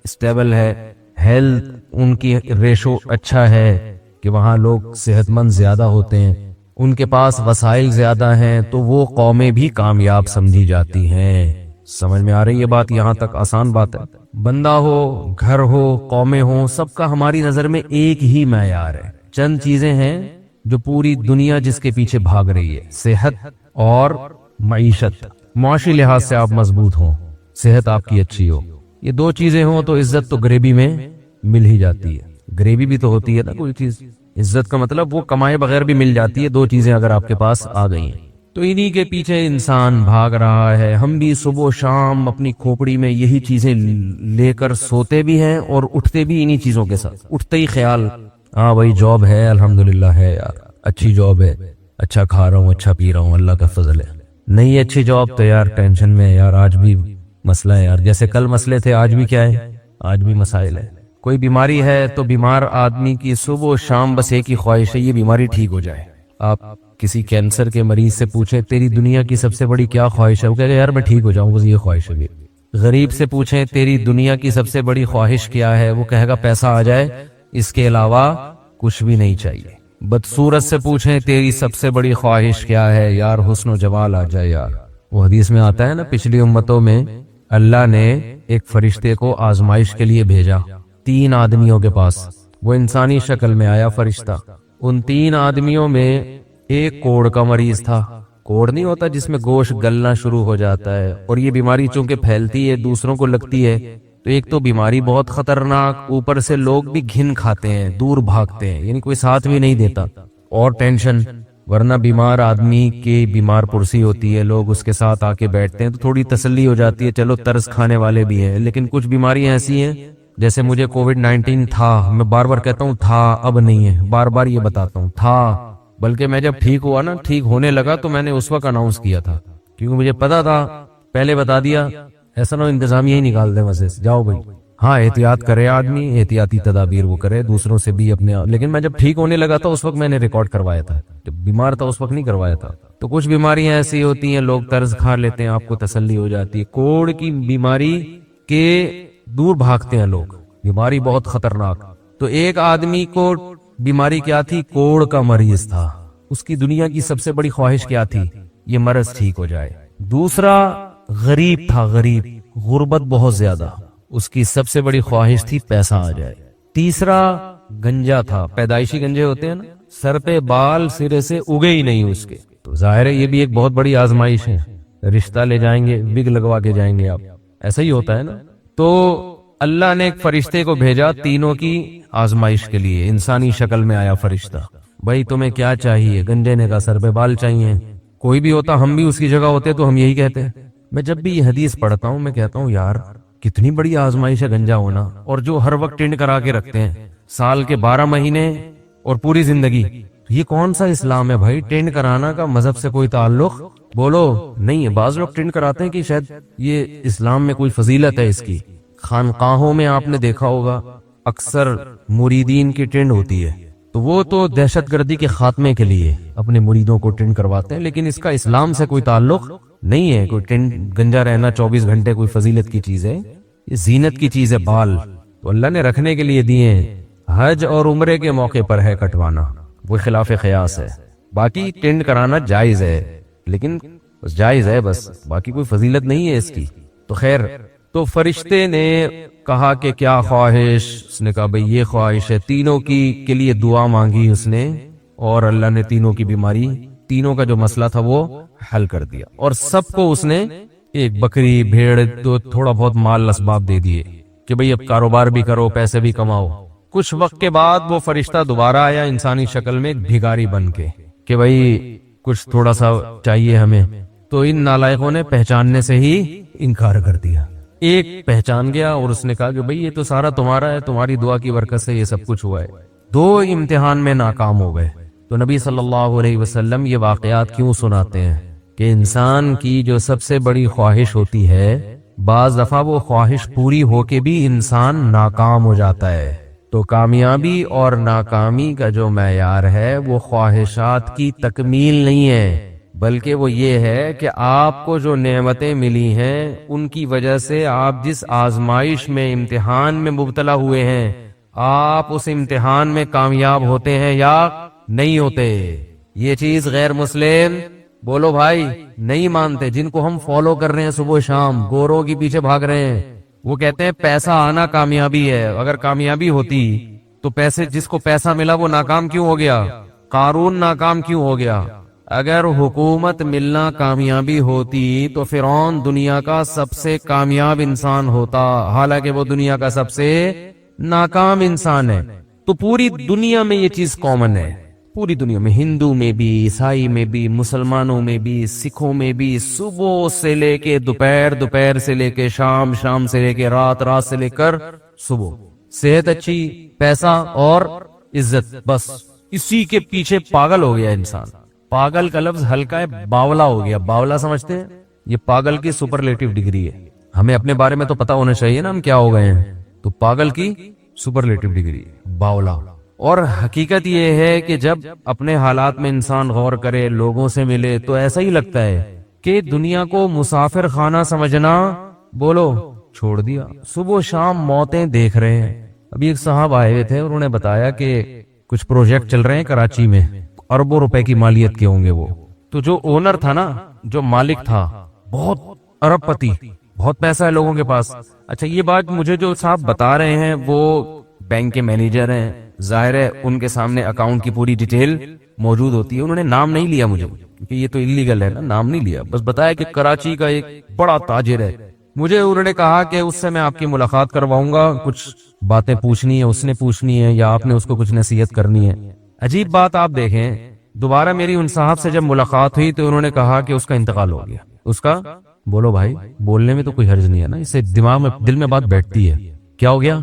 اسٹیبل ہے، ہیلتھ ان کی ریشو اچھا ہے کہ وہاں لوگ صحت مند زیادہ ہوتے ہیں، ان کے پاس وسائل زیادہ ہیں، تو وہ قومیں بھی کامیاب سمجھی جاتی ہیں. سمجھ میں آ رہی ہے بات؟ یہاں تک آسان بات ہے. بندہ ہو، گھر ہو، قومیں ہوں، سب کا ہماری نظر میں ایک ہی معیار ہے. چند چیزیں ہیں جو پوری دنیا جس کے پیچھے بھاگ رہی ہے، صحت اور معیشت. معاشی لحاظ سے آپ مضبوط ہوں، صحت آپ کی اچھی ہو، یہ دو چیزیں ہوں تو عزت تو گریبی میں مل ہی جاتی ہے. گریبی بھی تو ہوتی ہے نا کوئی چیز. عزت کا مطلب وہ کمائے بغیر بھی مل جاتی ہے، دو چیزیں اگر آپ کے پاس آ گئی ہیں تو انہی کے پیچھے انسان بھاگ رہا ہے۔ ہم بھی صبح و شام اپنی کھوپڑی میں یہی چیزیں لے کر سوتے بھی ہیں اور اٹھتے بھی انہی چیزوں کے ساتھ، اٹھتے ہی خیال ہاں بھائی جاب ہے، الحمدللہ ہے یار، اچھی جاب ہے، اچھا کھا رہا ہوں، اچھا پی رہا ہوں، اللہ کا فضل ہے۔ نہیں اچھی جاب تو یار ٹینشن میں ہے یار، آج بھی مسئلہ ہے یار، جیسے کل مسئلے تھے آج بھی کیا ہے، آج بھی مسائل ہے۔ کوئی بیماری ہے تو بیمار آدمی کی صبح و شام بس ایک ہی خواہش ہے، یہ بیماری ٹھیک ہو جائے۔ آپ کسی کینسر کے مریض سے پوچھیں تیری دنیا کی سب سے بڑی کیا خواہش ہے، وہ کہے گا یار میں ٹھیک ہو جاؤں، بس یہ خواہش ہے میری۔ غریب سے پوچھیں تیری دنیا کی سب سے بڑی خواہش کیا ہے، وہ کہے گا پیسہ آ جائے، اس کے علاوہ کچھ بھی نہیں چاہیے۔ بدصورت سے پوچھیں تیری سب سے بڑی خواہش کیا ہے، یار حسن و جمال آ جائے یار۔ وہ حدیث میں آتا ہے نا، پچھلی امتوں میں اللہ نے ایک فرشتے کو آزمائش کے لیے بھیجا 3 آدمیوں کے پاس، وہ انسانی شکل میں آیا فرشتہ۔ ان 3 آدمیوں میں ایک کوڑ کا مریض تھا، کوڑ نہیں ہوتا جس میں گوشت گلنا شروع ہو جاتا ہے، اور یہ بیماری چونکہ پھیلتی ہے دوسروں کو لگتی ہے تو ایک تو بیماری بہت خطرناک، اوپر سے لوگ بھی گھن کھاتے ہیں، دور بھاگتے ہیں، یعنی کوئی ساتھ بھی نہیں دیتا، اور ٹینشن، ورنہ بیمار آدمی کی بیمار پرسی ہوتی ہے، لوگ اس کے ساتھ آ کے بیٹھتے ہیں تو تھوڑی تسلی ہو جاتی ہے، چلو ترس کھانے والے بھی ہیں۔ لیکن کچھ بیماریاں ایسی ہیں، جیسے مجھے کووڈ-19 تھا، میں بار بار کہتا ہوں تھا، اب نہیں ہے، بار بار یہ بتاتا ہوں تھا، بلکہ میں جب ٹھیک ہوا نا، ٹھیک ہونے لگا تو میں نے اس وقت اناؤنس کیا تھا، کیونکہ مجھے پتا تھا، پہلے بتا دیا، ایسا نہ انتظامیہ ہی نکال دیں ویسے، جاؤ بھائی۔ ہاں احتیاط کرے آدمی، احتیاطی تدابیر وہ کرے، دوسروں سے بھی اپنے، لیکن میں جب ٹھیک ہونے لگا تھا اس وقت میں نے ریکارڈ کروایا تھا، جب بیمار تھا اس وقت نہیں کروایا تھا۔ تو کچھ بیماریاں ایسی ہوتی ہیں لوگ طرز کھا لیتے ہیں، آپ کو تسلی ہو جاتی ہے۔ کوڑ کی بیماری کے دور بھاگتے ہیں لوگ، بیماری بہت خطرناک۔ تو ایک آدمی کو بیماری کیا تھی، کوڑ کا مریض تھا، اس کی دنیا کی سب سے بڑی خواہش کیا تھی، یہ مرض ٹھیک ہو جائے۔ دوسرا غریب تھا، غریب، غربت بہت زیادہ، اس کی سب سے بڑی خواہش تھی پیسہ آ جائے۔ تیسرا گنجا تھا، پیدائشی گنجے ہوتے ہیں نا، سر پہ بال سرے سے اگے ہی نہیں اس کے، تو ظاہر ہے یہ بھی ایک بہت بڑی آزمائش ہے، رشتہ لے جائیں گے، وگ لگوا کے جائیں گے آپ، ایسا ہی ہوتا ہے نا۔ تو اللہ نے ایک فرشتے کو بھیجا تینوں کی آزمائش کے لیے، انسانی شکل میں آیا فرشتہ، بھائی تمہیں کیا چاہیے؟ گنجے نے کہا سر پہ بال چاہیے۔ کوئی بھی ہوتا، ہم بھی اس کی جگہ ہوتے تو ہم یہی کہتے۔ میں جب بھی یہ حدیث پڑھتا ہوں میں کہتا ہوں یار کتنی بڑی آزمائش ہے گنجا ہونا، اور جو ہر وقت ٹینڈ کرا کے رکھتے ہیں، سال کے 12 مہینے اور پوری زندگی، یہ کون سا اسلام ہے بھائی؟ ٹینڈ کرانا کا مذہب سے کوئی تعلق بولو نہیں ہے۔ بعض لوگ ٹینڈ کراتے ہیں کہ شاید یہ اسلام میں کوئی فضیلت ہے اس کی۔ خانقاہوں میں آپ نے دیکھا ہوگا اکثر مریدین کی ٹینڈ ہوتی ہے، تو وہ تو دہشت گردی کے خاتمے کے لیے اپنے مریدوں کو ٹینڈ کرواتے ہیں، لیکن اس کا اسلام سے کوئی تعلق نہیں ہے۔ کوئی ٹینڈ گنجا رہنا 24 گھنٹے کوئی فضیلت کی چیز ہے، یہ زینت کی چیز ہے۔ بال تو اللہ نے رکھنے کے لیے دیے ہیں، حج اور عمرے کے موقع پر ہے کٹوانا، وہ خلاف قیاس ہے۔ باقی ٹینڈ کرانا جائز ہے، لیکن بس جائز ہے، بس باقی کوئی فضیلت نہیں ہے اس کی۔ تو خیر، تو فرشتے نے کہا کہ کیا خواہش؟ اس نے کہا بھئی یہ خواہش ہے۔ تینوں کی کے لیے دعا مانگی اس نے، اور اللہ نے تینوں کی بیماری، تینوں کا جو مسئلہ تھا وہ حل کر دیا، اور سب کو اس نے ایک بکری، بھیڑ، تو تھوڑا بہت مال اسباب دے دیے کہ بھئی اب کاروبار بھی کرو، پیسے بھی کماؤ۔ کچھ وقت کے بعد وہ فرشتہ دوبارہ آیا انسانی شکل میں، ایک بھیگاری بن کے، کہ بھئی کچھ تھوڑا سا چاہیے ہمیں۔ تو ان نالائقوں نے پہچاننے سے ہی انکار کر دیا۔ ایک پہچان گیا اور اس نے کہا کہ بھئی یہ تو سارا تمہارا ہے، تمہاری دعا کی برکت سے یہ سب کچھ ہوا ہے۔ 2 امتحان میں ناکام ہو گئے۔ تو نبی صلی اللہ علیہ وسلم یہ واقعات کیوں سناتے ہیں کہ انسان کی جو سب سے بڑی خواہش ہوتی ہے، بعض دفعہ وہ خواہش پوری ہو کے بھی انسان ناکام ہو جاتا ہے۔ تو کامیابی اور ناکامی کا جو معیار ہے وہ خواہشات کی تکمیل نہیں ہے، بلکہ وہ یہ ہے کہ آپ کو جو نعمتیں ملی ہیں ان کی وجہ سے آپ جس آزمائش میں، امتحان میں مبتلا ہوئے ہیں، آپ اس امتحان میں کامیاب ہوتے ہیں یا نہیں ہوتے۔ یہ چیز غیر مسلم بولو بھائی نہیں مانتے، جن کو ہم فالو کر رہے ہیں صبح و شام، گوروں کے پیچھے بھاگ رہے ہیں، وہ کہتے ہیں پیسہ آنا کامیابی ہے۔ اگر کامیابی ہوتی تو پیسے، جس کو پیسہ ملا وہ ناکام کیوں ہو گیا؟ قارون ناکام کیوں ہو گیا؟ اگر حکومت ملنا کامیابی ہوتی تو فرعون دنیا کا سب سے کامیاب انسان ہوتا، حالانکہ وہ دنیا کا سب سے ناکام انسان ہے۔ تو پوری دنیا میں یہ چیز کامن ہے، پوری دنیا میں، ہندو میں بھی، عیسائی میں بھی، مسلمانوں میں بھی، سکھوں میں بھی، صبح سے لے کے دوپہر، دوپہر سے لے کے شام، شام سے لے کے رات، رات سے لے کر صبح، صحت اچھی، پیسہ اور عزت، بس اسی کے پیچھے پاگل ہو گیا انسان۔ پاگل کا لفظ ہلکا ہے، باولا ہو گیا۔ باولا سمجھتے ہیں؟ یہ پاگل کی سپرلیٹو ڈگری ہے۔ ہمیں اپنے بارے میں تو پتا ہونا چاہیے نا ہم کیا ہو گئے ہیں، تو پاگل کی سپرلیٹو ڈگری، باولا۔ اور حقیقت یہ ہے کہ جب اپنے حالات میں انسان غور کرے، لوگوں سے ملے، تو ایسا ہی لگتا ہے کہ دنیا کو مسافر خانہ سمجھنا، بولو، چھوڑ دیا۔ صبح شام موتیں دیکھ رہے ہیں۔ ابھی ایک صاحب آئے ہوئے تھے، انہوں نے بتایا کہ کچھ پروجیکٹ چل رہے ہیں کراچی میں، اربوں روپے کی مالیت کے ہوں گے وہ۔ تو جو اونر تھا نا، جو مالک تھا، بہت ارب پتی، بہت پیسہ ہے لوگوں کے پاس۔ اچھا، یہ بات مجھے جو صاحب بتا رہے ہیں وہ بینک کے مینیجر ہیں، ظاہر ہے ان کے سامنے اکاؤنٹ کی پوری ڈیٹیل موجود ہوتی ہے۔ انہوں نے نام نہیں لیا مجھے، کیونکہ یہ تو انلیگل ہے نا، نام نہیں لیا، بس بتایا کہ کراچی کا ایک بڑا تاجر ہے۔ مجھے انہوں نے کہا کہ اس سے میں آپ کی ملاقات کرواؤں گا، کچھ باتیں پوچھنی ہے، اس نے پوچھنی ہے، یا آپ نے اس کو کچھ نصیحت کرنی ہے۔ عجیب بات آپ دیکھیں، دوبارہ میری ان صاحب سے جب ملاقات ہوئی تو انہوں نے کہا کہ اس کا انتقال ہو گیا۔ اس کا، بولو بھائی، بولنے میں تو کوئی حرج نہیں ہے نا، اس سے دماغ میں، دل میں بات بیٹھتی ہے۔ کیا ہو گیا؟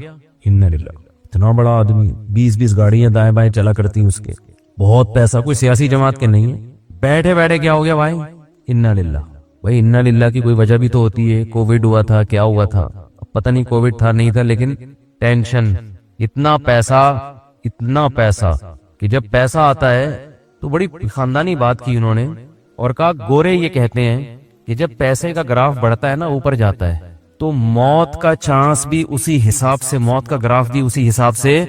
انا للہ، اتنا بڑا آدمی، 20 گاڑیاں دائیں بائیں چلا کرتی ہیں اس کے، بہت پیسہ، کوئی سیاسی جماعت کے نہیں ہے، بیٹھے بیٹھے کیا ہو گیا بھائی؟ انا للہ۔ بھائی انا للہ کی کوئی وجہ بھی تو ہوتی ہے، کووڈ ہوا تھا، کیا ہوا تھا، پتہ نہیں کووڈ تھا نہیں تھا، لیکن ٹینشن، اتنا پیسہ کہ جب پیسہ آتا ہے تو بڑی خاندانی بات کی انہوں نے، اور کہا گورے یہ کہتے ہیں کہ جب پیسے کا گراف بڑھتا ہے نا، اوپر جاتا ہے، تو موت کا چانس بھی اسی حساب سے، موت کا گراف بھی اسی حساب سے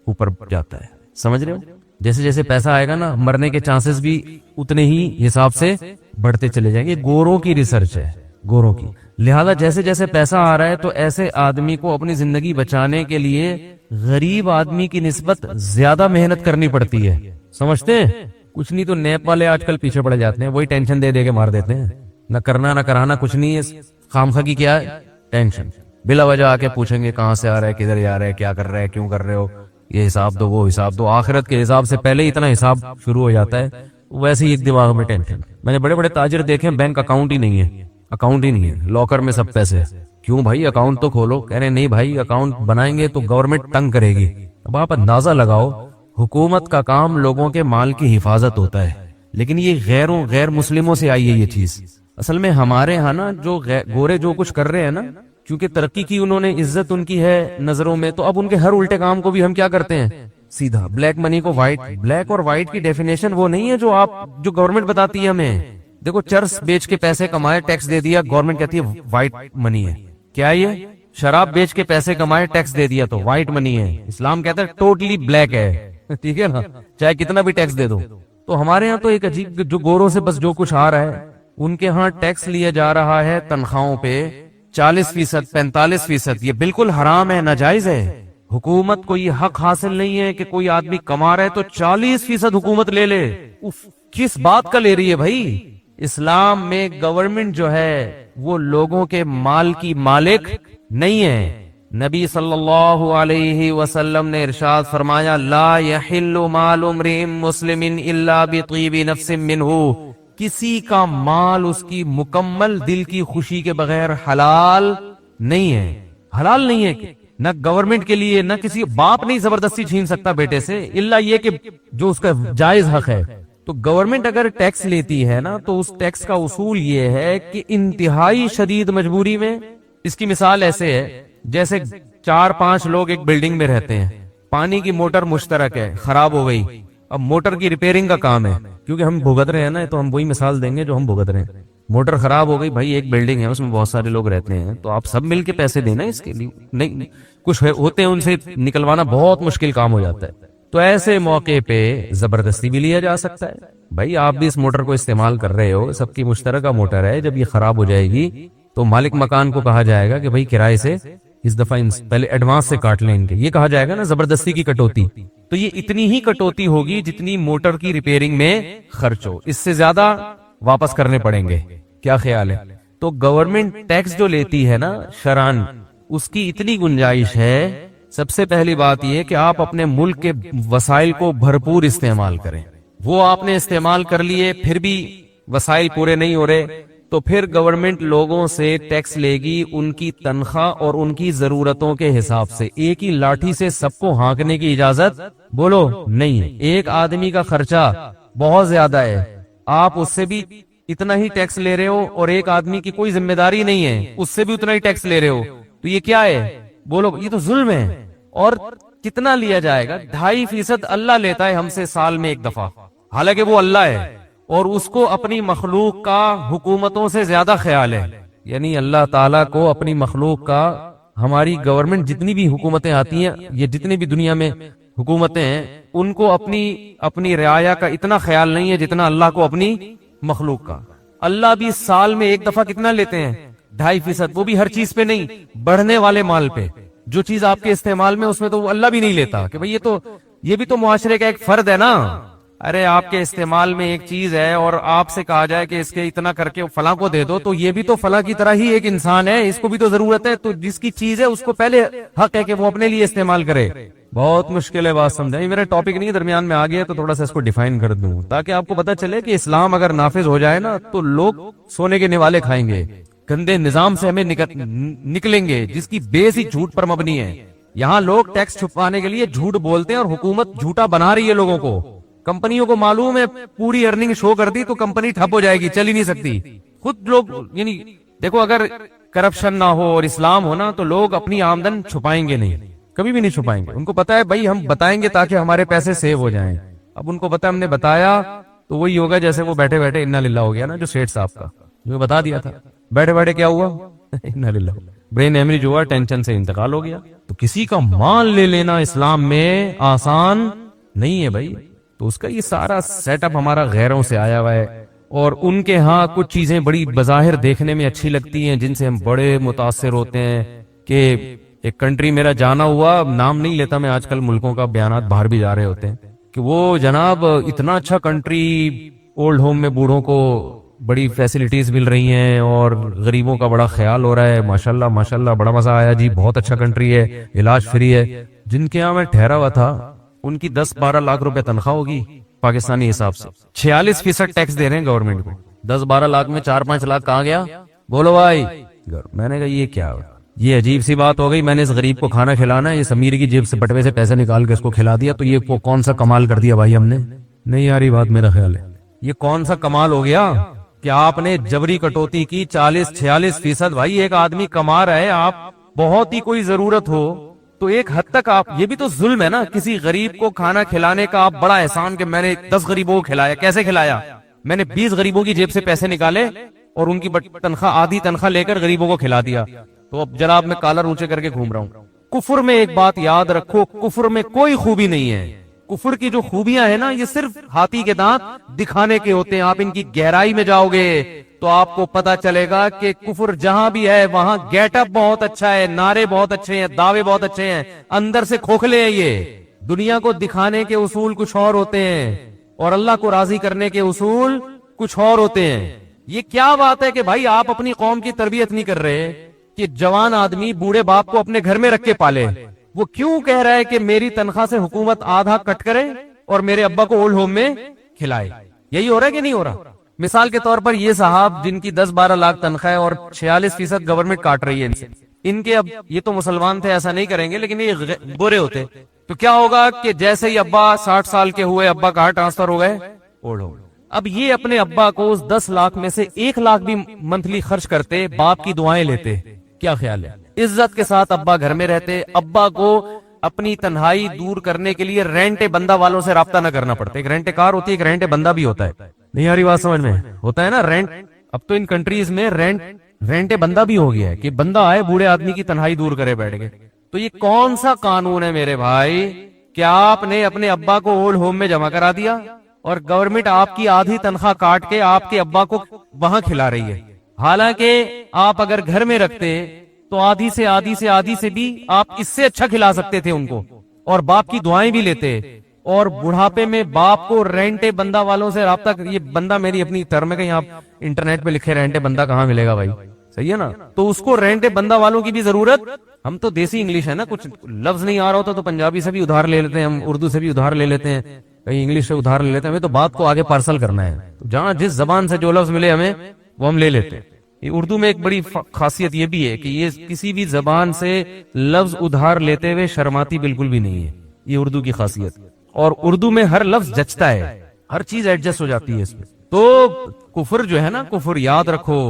اوپر جاتا ہے۔ سمجھ رہے ہو؟ جیسے جیسے پیسہ آئے گا نا، مرنے کے چانسز بھی اتنے ہی حساب سے بڑھتے چلے جائیں گے۔ گوروں کی ریسرچ ہے، گوروں کی۔ لہذا جیسے جیسے پیسہ آ رہا ہے تو ایسے آدمی کو اپنی زندگی بچانے کے لیے غریب آدمی کی نسبت زیادہ محنت کرنی پڑتی ہے۔ سمجھتے ہیں؟ کچھ نہیں تو نیپ والے آج کل پیچھے پڑے جاتے ہیں، وہی ٹینشن دے دے کے مار دیتے ہیں، نہ کرنا نہ کرانا کچھ نہیں ہے، خامخواہ کی کیا ہے ٹینشن، بلا وجہ آ کے پوچھیں گے کہاں سے آ رہا ہے، کدھر جا رہا ہے، کیا کر رہا ہے، کیوں کر رہے ہو، یہ حساب دو، وہ حساب دو۔ آخرت کے حساب سے پہلے اتنا حساب شروع ہو جاتا ہے، ویسے ہی ایک دماغ میں ٹینشن۔ میں نے بڑے بڑے تاجر دیکھے، بینک اکاؤنٹ ہی نہیں ہے، اکاؤنٹ ہی نہیں ہے، لاکر میں سب پیسے۔ کیوں بھائی اکاؤنٹ تو کھولو؟ کہہ رہے نہیں بھائی، اکاؤنٹ بنائیں گے تو گورنمنٹ تنگ کرے گی۔ اب آپ اندازہ لگاؤ، حکومت کا کام لوگوں کے مال کی حفاظت ہوتا ہے، لیکن یہ غیر مسلموں سے آئی ہے یہ چیز۔ اصل میں ہمارے ہاں نا، جو گورے جو کچھ کر رہے ہیں نا، کیونکہ ترقی کی انہوں نے، عزت ان کی ہے نظروں میں، تو اب ان کے ہر الٹے کام کو بھی ہم کیا کرتے ہیں؟ سیدھا بلیک منی کو وائٹ۔ بلیک اور وائٹ کی ڈیفینیشن وہ نہیں ہے جو گورنمنٹ بتاتی ہے ہمیں۔ دیکھو، چرس بیچ کے پیسے کمائے، ٹیکس دے دیا، گورنمنٹ کہتی ہے وائٹ منی ہے۔ کیا یہ شراب بیچ کے پیسے کمائے، ٹیکس دے دیا تو وائٹ منی ہے؟ اسلام کہتا ہے ٹوٹلی بلیک ہے، ٹھیک ہے نا، چاہے کتنا بھی ٹیکس دے دو۔ تو ہمارے ہاں تو ایک عجیب، جو گوروں سے بس جو کچھ آ رہا ہے، ان کے ہاں ٹیکس لیا جا رہا ہے تنخواہوں پہ 40%، 45%۔ یہ بالکل حرام ہے، ناجائز ہے۔ حکومت کو یہ حق حاصل نہیں ہے کہ کوئی آدمی کما رہا ہے تو 40% حکومت لے لے۔ کس بات کا لے رہی ہے بھائی؟ اسلام میں گورنمنٹ جو ہے وہ لوگوں کے مال کی مالک نہیں ہے۔ نبی صلی اللہ علیہ وسلم نے ارشاد فرمایا، لا یحل مال امرئ مسلم الا بطیب نفس منہ، کسی کا مال اس کی مکمل دل کی خوشی کے بغیر حلال نہیں ہے، حلال نہیں ہے۔ نہ گورنمنٹ کے لیے، نہ کسی باپ نہیں زبردستی چھین سکتا بیٹے سے، الا یہ کہ جو اس کا جائز حق ہے۔ تو گورنمنٹ اگر ٹیکس لیتی ہے نا، تو اس ٹیکس کا اصول یہ ہے کہ انتہائی شدید مجبوری میں، اس کی مثال ایسے ہے جیسے 4-5 لوگ ایک بلڈنگ میں رہتے ہیں، پانی کی موٹر مشترک ہے، خراب ہو گئی، اب موٹر کی ریپیئرنگ کا کام ہے، کیونکہ ہم بھگت رہے ہیں نا، تو ہم وہی مثال دیں گے جو ہم بھگت رہے ہیں۔ موٹر خراب ہو گئی بھائی، ایک بلڈنگ ہے، اس میں بہت سارے لوگ رہتے ہیں، تو آپ سب مل کے پیسے دینا اس کے لیے، نہیں کچھ ہوتے ہیں ان سے نکلوانا بہت مشکل کام ہو جاتا ہے۔ تو ایسے موقع پہ زبردستی بھی لیا جا سکتا ہے، بھائی آپ بھی اس موٹر کو استعمال کر رہے ہو، سب کی مشترکہ موٹر ہے، جب یہ خراب ہو جائے گی تو مالک مکان کو کہا جائے گا کہ بھائی کرائے سے اس دفعہ پہلے ایڈوانس سے کاٹ لیں ان کے، یہ کہا جائے گا نا زبردستی کی کٹوتی۔ تو یہ اتنی ہی کٹوتی ہوگی جتنی موٹر کی ریپیئرنگ میں خرچ ہو، اس سے زیادہ واپس کرنے پڑیں گے۔ کیا خیال ہے؟ تو گورنمنٹ ٹیکس جو لیتی ہے نا شرعاً، اس کی اتنی گنجائش ہے سب سے پہلی بات یہ کہ آپ اپنے ملک کے وسائل کو بھرپور استعمال کریں. وہ آپ نے استعمال کر لیے پھر بھی وسائل پورے نہیں ہو رہے تو پھر گورنمنٹ لوگوں سے ٹیکس لے گی ان کی تنخواہ اور ان کی ضرورتوں کے حساب سے. ایک ہی لاٹھی سے سب کو ہانکنے کی اجازت بولو نہیں ہے. ایک آدمی کا خرچہ بہت زیادہ ہے, آپ اس سے بھی اتنا ہی ٹیکس لے رہے ہو, اور ایک آدمی کی کوئی ذمہ داری نہیں ہے اس سے بھی اتنا ہی ٹیکس لے رہے ہو, تو یہ کیا ہے بولو؟ یہ تو ظلم ہے. اور کتنا لیا جائے گا؟ 2.5% اللہ لیتا ہے ہم سے سال میں ایک دفعہ, حالانکہ وہ اللہ ہے اور اس کو اپنی مخلوق کا حکومتوں سے زیادہ خیال ہے. یعنی اللہ تعالیٰ کو اپنی مخلوق کا, ہماری گورنمنٹ جتنی بھی حکومتیں آتی ہیں, یہ جتنی بھی دنیا میں حکومتیں ہیں, ان کو اپنی رعایا کا اتنا خیال نہیں ہے جتنا اللہ کو اپنی مخلوق کا. اللہ بھی سال میں ایک دفعہ کتنا لیتے ہیں؟ 2.5%. وہ بھی ہر چیز پہ نہیں, بڑھنے والے مال پہ. جو چیز آپ کے استعمال میں اس میں تو اللہ بھی نہیں لیتا کہ بھئی یہ بھی تو معاشرے کا ایک فرد ہے نا. ارے آپ کے استعمال میں ایک چیز ہے اور آپ سے کہا جائے کہ اس کے اتنا کر کے فلاں کو دے دو, تو یہ بھی تو فلاں کی طرح ہی ایک انسان ہے, اس کو بھی تو ضرورت ہے. تو جس کی چیز ہے اس کو پہلے حق ہے کہ وہ اپنے لیے استعمال کرے. بہت مشکل ہے بات سمجھیں. میرا ٹاپک نہیں درمیان میں آ گیا تو تھوڑا سا اس کو ڈیفائن کر دوں تاکہ آپ کو پتا چلے کہ اسلام اگر نافذ ہو جائے نا تو لوگ سونے کے نوالے کھائیں گے, گندے نظام سے ہمیں نکلیں گے جس کی بیس ہی جھوٹ پر مبنی ہے. یہاں لوگ ٹیکس چھپانے کے لیے جھوٹ بولتے ہیں اور حکومت جھوٹا بنا رہی ہے لوگوں کو. کمپنیوں کو معلوم ہے پوری ارننگ شو کر دی تو کمپنی ٹھپ ہو جائے گی, چل ہی نہیں سکتی. خود لوگ یعنی دیکھو, اگر کرپشن نہ ہو اور اسلام ہو نا تو لوگ اپنی آمدن چھپائیں گے نہیں, کبھی بھی نہیں چھپائیں گے. ان کو پتا ہے بھائی ہم بتائیں گے تاکہ ہمارے پیسے سیو ہو جائیں. اب ان کو پتا ہم نے بتایا تو وہی ہوگا جیسے وہ بیٹھے بیٹھے انا للہ ہو گیا نا, جو سیٹھ صاحب کا جو بتا دیا تھا, بیٹھے بیٹھے کیا ہوا انا للہ, برین ہیمریج ہوا, ٹینشن سے انتقال ہو گیا. تو کسی کا مال لے لینا اسلام میں آسان نہیں ہے بھائی. تو اس کا یہ سارا سیٹ اپ ہمارا غیروں سے آیا ہوا ہے, اور ان کے ہاں کچھ چیزیں بڑی بظاہر دیکھنے میں اچھی لگتی ہیں جن سے ہم بڑے متاثر ہوتے ہیں. کہ ایک کنٹری میرا جانا ہوا, نام نہیں لیتا میں, آج کل ملکوں کا بیانات باہر بھی جا رہے ہوتے ہیں, کہ وہ جناب اتنا اچھا کنٹری, اولڈ ہوم میں بوڑھوں کو بڑی فیسلٹیز مل رہی ہیں اور غریبوں کا بڑا خیال ہو رہا ہے, ماشاءاللہ ماشاءاللہ بڑا مزہ آیا جی, بہت اچھا کنٹری ہے, علاج فری ہے. جن کے یہاں میں ٹھہرا ہوا تھا ان کی 10-12 لاکھ روپے تنخواہ ہوگی پاکستانی حساب سے, 46% ٹیکس دے رہے ہیں گورنمنٹ کو. 10-12 لاکھ میں 4-5 لاکھ کہاں گیا بولو بھائی؟ میں نے کہا یہ کیا, یہ عجیب سی بات ہو گئی. میں نے اس غریب کو کھانا کھلانا ہے, اس امیر کی جیب سے بٹوے سے پیسے نکال کے اس کو کھلا دیا, تو یہ کون سا کمال کر دیا بھائی ہم نے؟ نہیں یار یہ بات میرا خیال ہے, یہ کون سا کمال ہو گیا کہ آپ نے جبری کٹوتی کی 40-46%. بھائی ایک آدمی کما رہا ہے, آپ بہت ہی کوئی ضرورت ہو تو ایک حد تک آپ, یہ بھی تو ظلم ہے نا. کسی غریب کو کھانا کھلانے کا آپ بڑا احسان کہ میں نے 10 غریبوں کو کھلایا. کیسے کھلایا؟ میں نے 20 غریبوں کی جیب سے پیسے نکالے اور ان کی تنخواہ, آدھی تنخواہ لے کر غریبوں کو کھلا دیا. تو اب جناب میں کالر اونچے کر کے گھوم رہا ہوں. کفر میں ایک بات یاد رکھو, کفر میں کوئی خوبی نہیں ہے. کفر کی جو خوبیاں ہیں نا یہ صرف ہاتھی کے دانت دکھانے کے ہوتے ہیں. آپ ان کی گہرائی میں جاؤ گے تو آپ کو پتا چلے گا کہ کفر جہاں بھی ہے وہاں گیٹ اپ بہت اچھا ہے, نعرے بہت اچھے ہیں, دعوے بہت اچھے ہیں, اندر سے کھوکھلے ہیں. یہ دنیا کو دکھانے کے اصول کچھ اور ہوتے ہیں اور اللہ کو راضی کرنے کے اصول کچھ اور ہوتے ہیں. یہ کیا بات ہے کہ بھائی آپ اپنی قوم کی تربیت نہیں کر رہے کہ جوان آدمی بوڑھے باپ کو اپنے گھر میں رکھ کے پالے. وہ کیوں کہہ رہا ہے کہ میری تنخواہ سے حکومت آدھا کٹ کرے اور میرے ابا کو اولڈ ہوم میں کھلائے؟ یہی ہو رہا ہے کہ نہیں ہو رہا؟ مثال کے طور پر یہ صاحب جن کی 10-12 لاکھ تنخواہ ہے اور 46% گورنمنٹ کاٹ رہی ہے ان کے, اب یہ تو مسلمان تھے ایسا نہیں کریں گے لیکن یہ برے ہوتے, تو کیا ہوگا کہ جیسے ہی ابا 60 سال کے ہوئے, ابا کہاں ٹرانسفر ہو گئے اولڈ ہوم. اب یہ اپنے ابا کو اس 10 لاکھ میں سے 1 لاکھ بھی منتھلی خرچ کرتے, باپ کی دعائیں لیتے. کیا خیال ہے؟ عزت کے ساتھ ابا گھر میں رہتے, ابا کو اپنی تنہائی دور کرنے کے لیے رینٹ بندہ والوں سے رابطہ نہ کرنا پڑتا. ایک رینٹ کار ہوتی ہے, ایک رینٹ بندہ بھی ہوتا ہے. نہیں یاری بات سمجھ میں ہوتا ہے نا رینٹ. اب تو ان کنٹریز میں رینٹ بندہ بھی ہو گیا ہے کہ بندہ آئے بوڑھے آدمی کی تنہائی دور کرے بیٹھ گئے. تو یہ کون سا قانون ہے میرے بھائی کہ آپ نے اپنے ابا کو اولڈ ہوم میں جمع کرا دیا اور گورنمنٹ آپ کی آدھی تنخواہ کاٹ کے آپ کے ابا کو وہاں کھلا رہی ہے. حالانکہ آپ اگر گھر میں رکھتے تو آدھی سے بھی آپ اس سے اچھا کھلا سکتے تھے ان کو, اور باپ کی دعائیں بھی لیتے. اور بڑھاپے میں باپ کو رینٹ بندہ والوں سے رابطہ, یہ بندہ میری اپنی ٹرم ہے, کہیں آپ انٹرنیٹ پہ لکھے رینٹ بندہ کہاں ملے گا بھائی, صحیح ہے نا؟ تو اس کو رینٹ بندہ والوں کی بھی ضرورت ہم تو دیسی انگلش ہے نا, کچھ لفظ نہیں آ رہا ہوتا تو پنجابی سے بھی ادھار لے لیتے ہیں, ہم اردو سے بھی ادھار لے لیتے ہیں, کہیں انگلش سے ادھار لے لیتے ہیں. ہمیں تو بات کو آگے پارسل کرنا ہے, تو جہاں جس زبان سے جو لفظ ملے ہمیں وہ ہم لے لیتے ہیں. یہ اردو میں ایک بڑی خاصیت یہ بھی ہے کہ یہ کسی بھی زبان سے لفظ ادھار لیتے ہوئے شرماتی بالکل بھی نہیں ہے, یہ اردو کی خاصیت. اور اردو میں ہر لفظ جچتا ہے, ہر چیز ایڈجسٹ ہو جاتی ہے اس میں. تو کفر جو ہے نا, کفر یاد رکھو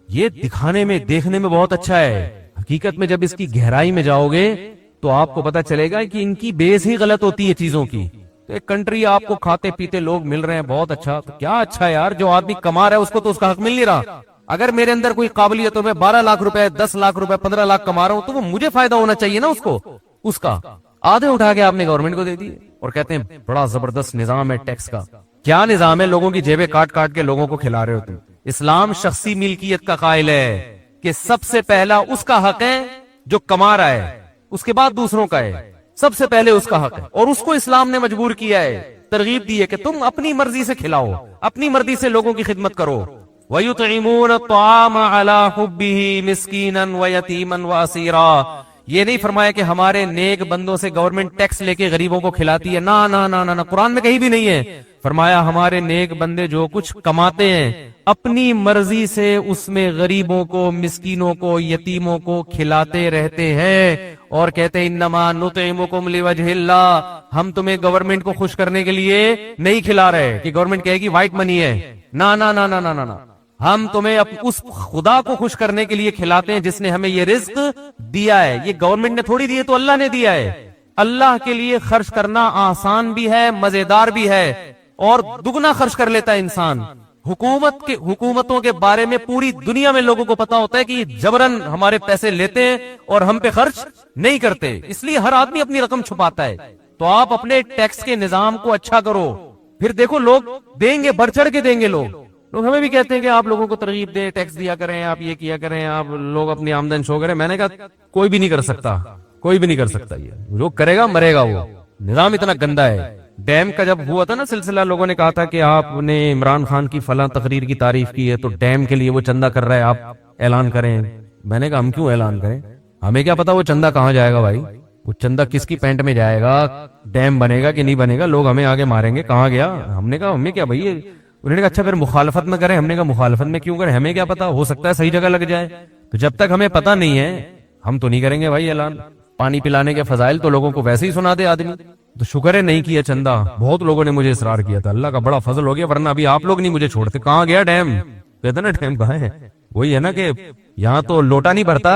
یہ دکھانے میں دیکھنے میں بہت اچھا ہے, حقیقت میں جب اس کی گہرائی میں جاؤ گے تو آپ کو پتا چلے گا کہ ان کی بیس ہی غلط ہوتی ہے چیزوں کی. تو ایک کنٹری آپ کو کھاتے پیتے لوگ مل رہے ہیں, بہت اچھا, تو کیا اچھا ہے یار, جو آدمی کما رہا ہے اس کو تو اس کا حق مل نہیں رہا. اگر میرے اندر کوئی قابلیت ہو, میں 12 لاکھ روپے 10 لاکھ روپے 15 لاکھ کما رہا ہوں, تو وہ مجھے فائدہ ہونا چاہیے نا اس کو, اس کا. آدھے اٹھا کے آپ نے گورنمنٹ کو دے دی اور کہتے ہیں بڑا زبردست نظام ہے ٹیکس کا. کیا نظام ہے؟ لوگوں کی جیبیں کاٹ کاٹ کے لوگوں کو کھلا رہے ہو تم. اسلام شخصی ملکیت کا قائل ہے کہ سب سے پہلا اس کا حق ہے جو کما رہا ہے, اس کے بعد دوسروں کا ہے, سب سے پہلے اس کا حق ہے. اور اس کو اسلام نے مجبور کیا ہے, ترغیب دی ہے کہ تم اپنی مرضی سے کھلاؤ, اپنی مرضی سے لوگوں کی خدمت کرو. وَيُطْعِمُونَ الطَّعَامَ عَلَى حُبِّهِ مِسْكِينًا وَيَتِيمًا وَأَسِيرًا. یہ نہیں فرمایا کہ ہمارے نیک بندوں سے گورنمنٹ ٹیکس لے کے غریبوں کو کھلاتی ہے, نا نا نا نا, قرآن میں کہیں بھی نہیں ہے. فرمایا ہمارے نیک بندے جو کچھ کماتے ہیں اپنی مرضی سے اس میں غریبوں کو, مسکینوں کو, یتیموں کو کھلاتے رہتے ہیں, اور کہتے ہیں انما نطعمکم لوجہ اللہ, ہم تمہیں گورنمنٹ کو خوش کرنے کے لیے نہیں کھلا رہے کہ گورنمنٹ کہے گی وائٹ منی ہے, نا نا نا نا نا نا, ہم تمہیں اس خدا کو خوش کرنے کے لیے کھلاتے ہیں جس نے ہمیں یہ رزق دیا ہے. یہ گورنمنٹ نے تھوڑی دی ہے, تو اللہ نے دیا ہے. اللہ کے لیے خرچ کرنا آسان بھی ہے, مزیدار بھی ہے, اور دگنا خرچ کر لیتا ہے انسان. حکومتوں کے بارے میں پوری دنیا میں لوگوں کو پتا ہوتا ہے کہ یہ جبرن ہمارے پیسے لیتے ہیں اور ہم پہ خرچ نہیں کرتے, اس لیے ہر آدمی اپنی رقم چھپاتا ہے. تو آپ اپنے ٹیکس کے نظام کو اچھا کرو, پھر دیکھو لوگ دیں گے, بڑھ چڑھ کے دیں گے. لوگ ہمیں بھی کہتے ہیں کہ آپ لوگوں کو ترغیب دیں, ٹیکس دیا کریں, آپ یہ کیا کریں, آپ لوگ اپنی آمدن شو کریں. میں نے کہا کوئی بھی نہیں کر سکتا, کوئی بھی نہیں کر سکتا, یہ جو کرے گا مرے گا. وہ نظام اتنا گندا ہے. ڈیم کا جب ہوا تھا نا سلسلہ, لوگوں نے کہا تھا کہ آپ نے عمران خان کی فلاں تقریر کی تعریف کی ہے تو ڈیم کے لیے وہ چندہ کر رہا ہے, آپ اعلان کریں. میں نے کہا ہم کیوں اعلان کریں, ہمیں کیا پتا وہ چندہ کہاں جائے گا بھائی, وہ چندہ کس کی پینٹ میں جائے گا, ڈیم بنے گا کہ نہیں بنے گا, لوگ ہمیں آگے ماریں گے کہاں گیا. ہم نے کہا ہمیں کیا بھائی, انہوں نے کہا اچھا پھر مخالفت میں کریں. ہم نے کہا مخالفت میں کیوں کریں, ہمیں کیا پتا, ہو سکتا ہے صحیح جگہ لگ جائے. تو جب تک ہمیں پتا نہیں ہے ہم تو نہیں کریں گے بھائی اعلان. پانی پلانے کے فضائل تو لوگوں کو ویسے ہی سنا دے آدمی. تو شکر ہے نہیں کیا چندہ, بہت لوگوں نے مجھے اصرار کیا تھا, اللہ کا بڑا فضل ہو گیا, ورنہ ابھی آپ لوگ نہیں مجھے چھوڑتے. کہاں گیا ڈیم, کہتے نا ڈیم کہاں ہے. وہی ہے نا کہ یہاں تو لوٹا نہیں بھرتا,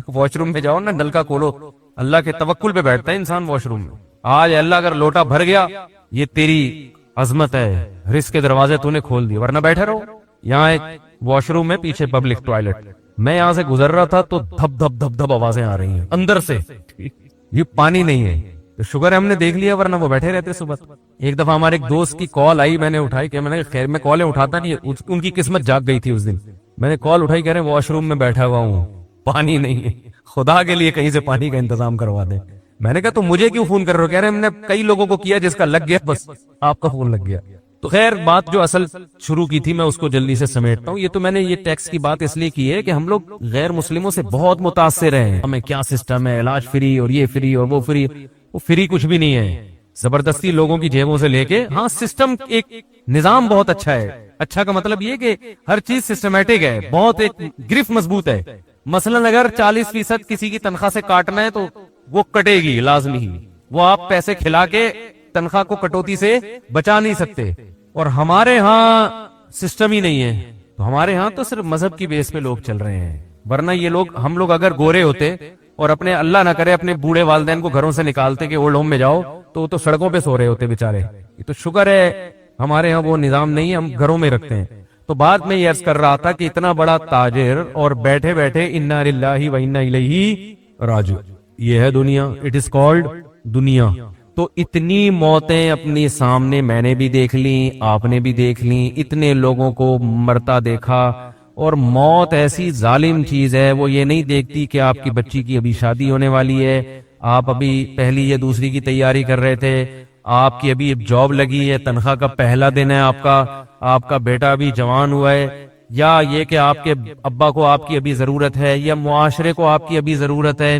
واش روم میں جاؤ نا, نل کا کھولو, اللہ کے توکل پہ بیٹھتا ہے انسان واش روم میں. آج اللہ اگر لوٹا بھر گیا یہ تیری عظمت ہے, رزق کے دروازے تو نے کھول دیے, ورنہ بیٹھے رہو. یہاں ایک واش روم ہے پیچھے پبلک ٹوائلٹ, میں یہاں سے گزر رہا تھا تو دھپ دھپ دھپ دھپ آوازیں آ رہی ہیں اندر سے, یہ پانی نہیں ہے. تو شکر ہے ہم نے دیکھ لیا, ورنہ وہ بیٹھے رہتے صبح. ایک دفعہ ہمارے ایک دوست کی کال آئی, میں نے اٹھائی, کہ میں نے خیر میں کالیں اٹھاتا نہیں, ان کی قسمت جاگ گئی تھی اس دن. میں نے کال اٹھائی, کہہ رہے واش روم میں بیٹھا ہوا ہوں, پانی نہیں ہے, خدا کے لیے کہیں سے پانی کا انتظام کروا دیں. میں نے کہا تو مجھے کیوں فون کر رہے ہو, کہہ رہے ہم نے کئی لوگوں کو کیا جس کا لگ گیا, بس آپ کا فون لگ گیا. تو خیر بات جو اصل شروع کی تھی میں اس کو جلدی سے سمیٹتا ہوں. یہ تو میں نے یہ ٹیکس کی بات اس لیے کی ہے کہ ہم لوگ غیر مسلموں سے بہت متاثر ہیں. ہمیں کیا سسٹم ہے, علاج فری اور یہ فری اور وہ فری. وہ فری کچھ بھی نہیں ہے, زبردستی لوگوں کی جیبوں سے لے کے. ہاں سسٹم, ایک نظام بہت اچھا ہے. اچھا کا مطلب یہ کہ ہر چیز سسٹمیٹک ہے, بہت ایک گرفت مضبوط ہے. مثلا اگر 40% کسی کی تنخواہ سے کاٹنا ہے تو وہ کٹے گی لازمی ہی, وہ آپ پیسے کھلا کے تنخواہ کو کٹوتی سے بچا نہیں سکتے. اور ہمارے ہاں سسٹم ہی نہیں ہے, تو ہمارے ہاں تو صرف مذہب کی بیس پہ لوگ چل رہے ہیں. ورنہ یہ لوگ, ہم لوگ اگر گورے ہوتے اور اپنے اللہ نہ کرے اپنے بوڑھے والدین کو گھروں سے نکالتے کہ اولڈ ہوم میں جاؤ, تو سڑکوں پہ سو رہے ہوتے بیچارے. یہ تو شکر ہے ہمارے ہاں وہ نظام نہیں ہے, ہم گھروں میں رکھتے ہیں. تو بعد میں یہ عرض کر رہا تھا کہ اتنا بڑا تاجر اور بیٹھے بیٹھے انا للہ و انا الیہ راجعون, یہ ہے دنیا, اٹ از کالڈ دنیا. تو اتنی موتیں اپنی سامنے میں نے بھی دیکھ لیں, آپ نے بھی دیکھ لیں, اتنے لوگوں کو مرتا دیکھا. اور موت ایسی ظالم چیز ہے, وہ یہ نہیں دیکھتی کہ آپ کی بچی کی ابھی شادی ہونے والی ہے, آپ ابھی پہلی یا دوسری کی تیاری کر رہے تھے, آپ کی ابھی جاب لگی ہے, تنخواہ کا پہلا دن ہے آپ کا بیٹا ابھی جوان ہوا ہے, یا یہ کہ آپ کے ابا کو آپ کی ابھی ضرورت ہے, یا معاشرے کو آپ کی ابھی ضرورت ہے,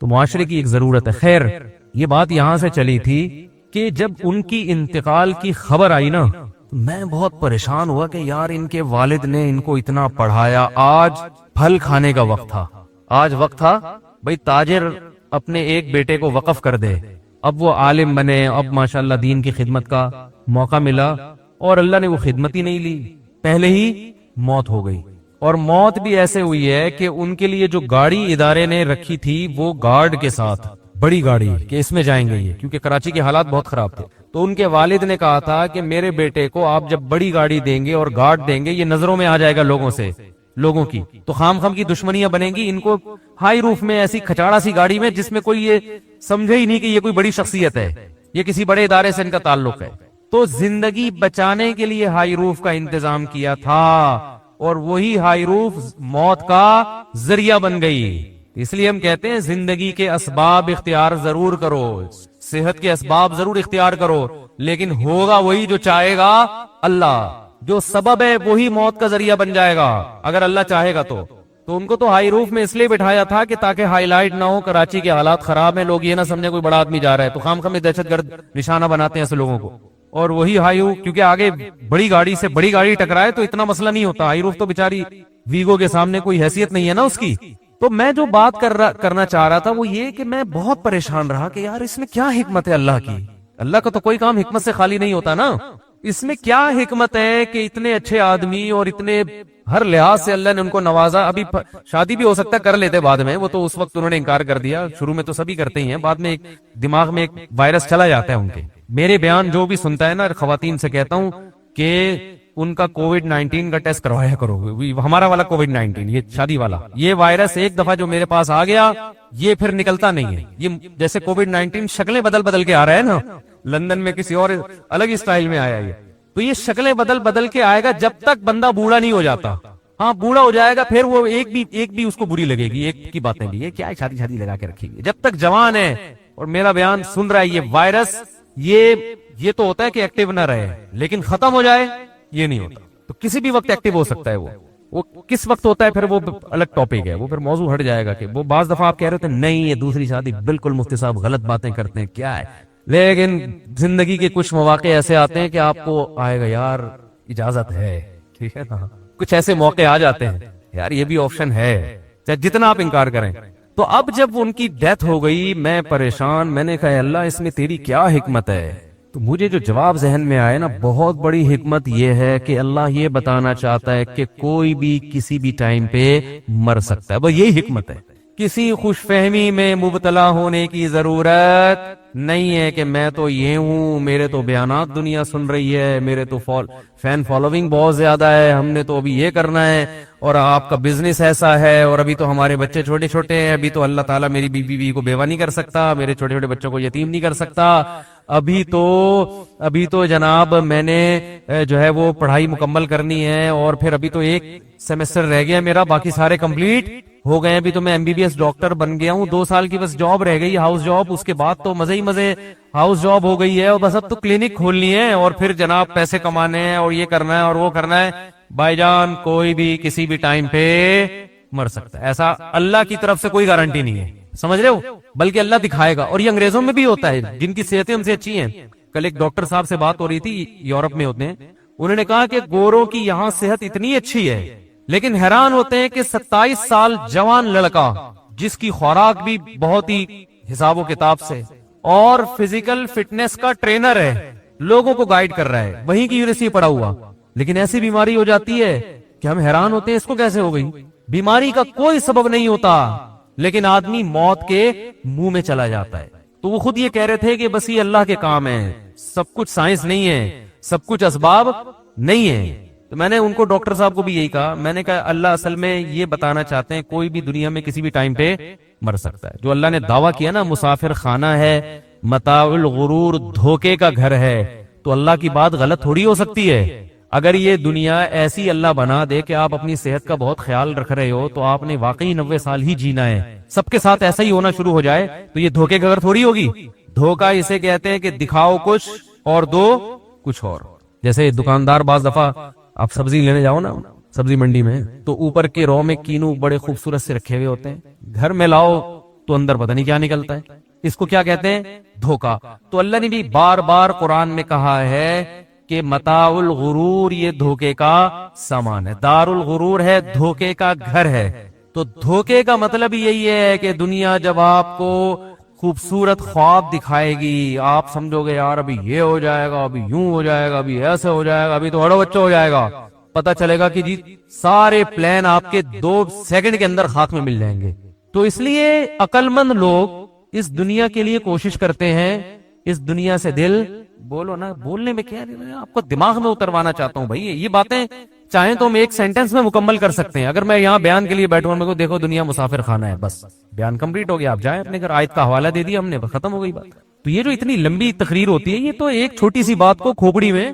تو معاشرے کی ایک ضرورت ہے. خیر یہ بات یہاں سے چلی تھی کہ جب ان کی انتقال کی خبر آئی نا تو میں بہت پریشان ہوا کہ یار ان کے والد نے ان کو اتنا پڑھایا, آج پھل کھانے کا وقت تھا, آج وقت تھا بھئی تاجر اپنے ایک بیٹے کو وقف کر دے, اب وہ عالم بنے, اب ماشاءاللہ دین کی خدمت کا موقع ملا اور اللہ نے وہ خدمت ہی نہیں لی, پہلے ہی موت ہو گئی. اور موت بھی ایسے ہوئی ہے کہ ان کے لیے جو گاڑی ادارے نے رکھی تھی وہ گارڈ کے ساتھ, بڑی گاڑی کہ اس میں جائیں گے یہ, کیونکہ کراچی کے حالات بہت خراب تھے. تو ان کے والد نے کہا تھا کہ میرے بیٹے کو آپ جب بڑی گاڑی دیں گے اور گارڈ دیں گے, یہ نظروں میں آ جائے گا لوگوں کی, تو خام کی دشمنیاں بنیں گی. ان کو ہائی روف میں ایسی کھچاڑا سی گاڑی میں جس میں کوئی یہ سمجھے ہی نہیں کہ یہ کوئی بڑی شخصیت ہے, یہ کسی بڑے ادارے سے ان کا تعلق ہے. تو زندگی بچانے کے لیے ہائی روف کا انتظام کیا تھا اور وہی ہائی روف موت کا ذریعہ بن گئی. اس لیے ہم کہتے ہیں زندگی کے اسباب اختیار ضرور کرو, صحت کے اسباب ضرور اختیار کرو, لیکن ہوگا وہی جو چاہے گا اللہ. جو سبب ہے وہی موت کا ذریعہ بن جائے گا اگر اللہ چاہے گا. تو ان کو تو ہائی روف میں اس لیے بٹھایا تھا کہ تاکہ ہائی لائٹ نہ ہو, کراچی کے حالات خراب ہیں, لوگ یہ نہ سمجھے کوئی بڑا آدمی جا رہا ہے, تو خام میں دہشت گرد نشانہ بناتے ہیں ایسے لوگوں کو. اور وہی ہائی روف, کیونکہ آگے بڑی گاڑی سے بڑی گاڑی ٹکرائے تو اتنا مسئلہ نہیں ہوتا, ہائی روف تو بیچاری ویگو کے سامنے کوئی حیثیت نہیں ہے نا اس کی. تو میں جو بات کرنا چاہ رہا تھا وہ یہ کہ میں بہت پریشان رہا کہ یار اس میں کیا حکمت ہے اللہ کی. اللہ کا تو کوئی کام حکمت سے خالی نہیں ہوتا نا. اس میں کیا حکمت ہے کہ اتنے اچھے آدمی اور اتنے ہر لحاظ سے اللہ نے ان کو نوازا. ابھی شادی بھی ہو سکتا ہے کر لیتے بعد میں, وہ تو اس وقت انہوں نے انکار کر دیا, شروع میں تو سبھی کرتے ہی ہیں, بعد میں ایک دماغ میں ایک وائرس چلا جاتا ہے ان کے. میرے بیان جو بھی سنتا ہے نا خواتین سے کہتا ہوں کہ ان کا کووڈ-19 کا ٹیسٹ کروایا کرو, ہمارا والا کووڈ-19 یہ شادی والا, یہ وائرس ایک دفعہ جو میرے پاس آ گیا یہ پھر نکلتا نہیں ہے. یہ جیسے کووڈ-19 شکلیں بدل کے آ رہا ہے نا, لندن میں کسی اور الگ ہی سٹائل میں آیا یہ, تو یہ شکلیں بدل کے آئے گا جب تک بندہ بوڑھا نہیں ہو جاتا. ہاں بوڑھا ہو جائے گا پھر وہ ایک بھی اس کو بری لگے گی, ایک کی باتیں بھی, یہ کیا شادی لگا کے رکھیں گے. جب تک جوان ہے اور میرا بیان سن رہا ہے, یہ وائرس یہ تو ہوتا ہے کہ ایکٹیو نہ رہے, لیکن ختم ہو جائے یہ نہیں ہوتا. تو کسی بھی وقت ایکٹیو ہو سکتا ہے, وہ کس وقت ہوتا ہے پھر وہ الگ ٹاپک ہے, وہ پھر موضوع ہٹ جائے گا. کہ وہ بعض دفعہ آپ کہہ رہے تھے نہیں یہ دوسری شادی, بالکل مفتی صاحب غلط باتیں کرتے ہیں, کیا ہے, لیکن زندگی کے کچھ مواقع ایسے آتے ہیں کہ آپ کو آئے گا یار اجازت ہے, ٹھیک ہے نا, کچھ ایسے موقع آ جاتے ہیں یار یہ بھی آپشن ہے, چاہے جتنا آپ انکار کریں. تو اب جب ان کی ڈیتھ ہو گئی میں پریشان, میں نے کہا اللہ اس میں تیری کیا حکمت ہے. تو مجھے جو جواب ذہن میں آئے نا, بہت بڑی حکمت یہ ہے کہ اللہ یہ بتانا چاہتا ہے کہ کوئی بھی کسی بھی ٹائم پہ مر سکتا ہے, بس یہی حکمت ہے. کسی خوش فہمی میں مبتلا ہونے کی ضرورت نہیں ہے کہ میں تو یہ ہوں, میرے تو بیانات دنیا سن رہی ہے, میرے تو فین فالوئنگ بہت زیادہ ہے, ہم نے تو ابھی یہ کرنا ہے, اور آپ کا بزنس ایسا ہے, اور ابھی تو ہمارے بچے چھوٹے چھوٹے ہیں, ابھی تو اللہ تعالیٰ میری بیوی کو بیوہ نہیں کر سکتا, میرے چھوٹے چھوٹے بچوں کو یتیم نہیں کر سکتا, ابھی تو جناب میں نے جو ہے وہ پڑھائی مکمل کرنی ہے, اور پھر ابھی تو ایک سیمسٹر رہ گیا میرا, باقی سارے کمپلیٹ ہو گئے, ابھی تو میں MBBS ڈاکٹر بن گیا ہوں, 2 سال کی بس جاب رہ گئی, ہاؤس جاب, اس کے بعد تو مزے ہی مزے ہاؤس جاب ہو گئی ہے, اور بس اب تو کلینک کھولنی ہے, اور پھر جناب پیسے کمانے ہیں, اور یہ کرنا ہے اور وہ کرنا ہے. بھائی جان کوئی بھی کسی بھی ٹائم پہ مر سکتا ہے, ایسا اللہ کی طرف سے کوئی گارنٹی نہیں ہے, سمجھ رہے ہو, بلکہ اللہ دکھائے گا. اور یہ انگریزوں میں بھی ہوتا ہے جن کی صحتیں ہم سے اچھی ہیں. کل ایک ڈاکٹر صاحب سے بات ہو رہی تھی, یورپ میں ہوتے ہیں, انہوں نے کہا کہ گوروں کی یہاں صحت اتنی اچھی ہے, لیکن حیران ہوتے ہیں کہ 27 سال جوان لڑکا جس کی خوراک بھی بہت ہی حساب و کتاب سے اور فزیکل فٹنس کا ٹرینر ہے, لوگوں کو گائیڈ کر رہا ہے, وہیں کی یونیورسٹی پڑھا ہوا, لیکن ایسی بیماری ہو جاتی ہے کہ ہم حیران ہوتے ہیں اس کو کیسے ہو گئی. بیماری کا کوئی سبب نہیں ہوتا, لیکن آدمی موت کے منہ میں چلا جاتا ہے. تو وہ خود یہ کہہ رہے تھے کہ بس یہ اللہ کے کام ہے, سب کچھ سائنس نہیں ہے, سب کچھ اسباب نہیں ہے. تو میں نے ان کو ڈاکٹر صاحب کو بھی یہی کہا, میں نے کہا اللہ اصل میں یہ بتانا چاہتے ہیں کوئی بھی دنیا میں کسی بھی ٹائم پہ مر سکتا ہے. جو اللہ نے دعویٰ کیا نا مسافر خانہ ہے, متاع الغرور, دھوکے کا گھر ہے, تو اللہ کی بات غلط تھوڑی ہو سکتی ہے. اگر یہ دنیا ایسی اللہ بنا دے کہ آپ اپنی صحت کا بہت خیال رکھ رہے ہو, تو آپ نے واقعی 90 سال ہی جینا ہے, سب کے ساتھ ایسا ہی ہونا شروع ہو جائے, تو یہ دھوکے کا گھر تھوڑی ہوگی. دھوکا اسے کہتے ہیں کہ دکھاؤ کچھ اور دو کچھ اور. جیسے دکاندار بعض دفعہ آپ سبزی لینے جاؤ نا سبزی منڈی میں, تو اوپر کے رو میں کینو بڑے خوبصورت سے رکھے ہوئے ہوتے ہیں, گھر میں لاؤ تو اندر پتہ نہیں کیا نکلتا ہے. اس کو کیا کہتے ہیں؟ دھوکا. تو اللہ نے بھی بار بار قرآن میں کہا ہے کہ متاع الغرور یہ دھوکے کا سامان ہے، دار الغرور ہے، دھوکے کا گھر ہے. تو دھوکے کا مطلب یہی ہے کہ دنیا جب آپ کو خوبصورت خواب دکھائے گی، آپ سمجھو گے یار ابھی یہ ہو جائے گا، ابھی یوں ہو جائے گا، ابھی ایسے ہو جائے گا، ابھی تو بڑا بچہ ہو جائے گا. پتہ چلے گا کہ جی سارے پلان آپ کے 2 سیکنڈ کے اندر خاک میں مل جائیں گے. تو اس لیے عقل مند لوگ اس دنیا کے لیے کوشش کرتے ہیں، اس دنیا سے دل بولو نا، بولنے میں کیا ہے، آپ کو دماغ میں اتروانا چاہتا ہوں بھائی. یہ باتیں چاہیں تو ہم ایک سینٹنس میں مکمل کر سکتے ہیں. اگر میں یہاں بیان کے لیے بیٹھوں میرے کو دیکھو دنیا مسافر خانہ ہے، بس بیان کمپلیٹ ہو گیا، آپ جائیں اپنے گھر، آیت کا حوالہ دے دیا ہم نے، ختم ہو گئی بات. تو یہ جو اتنی لمبی تقریر ہوتی ہے، یہ تو ایک چھوٹی سی بات کو کھوپڑی میں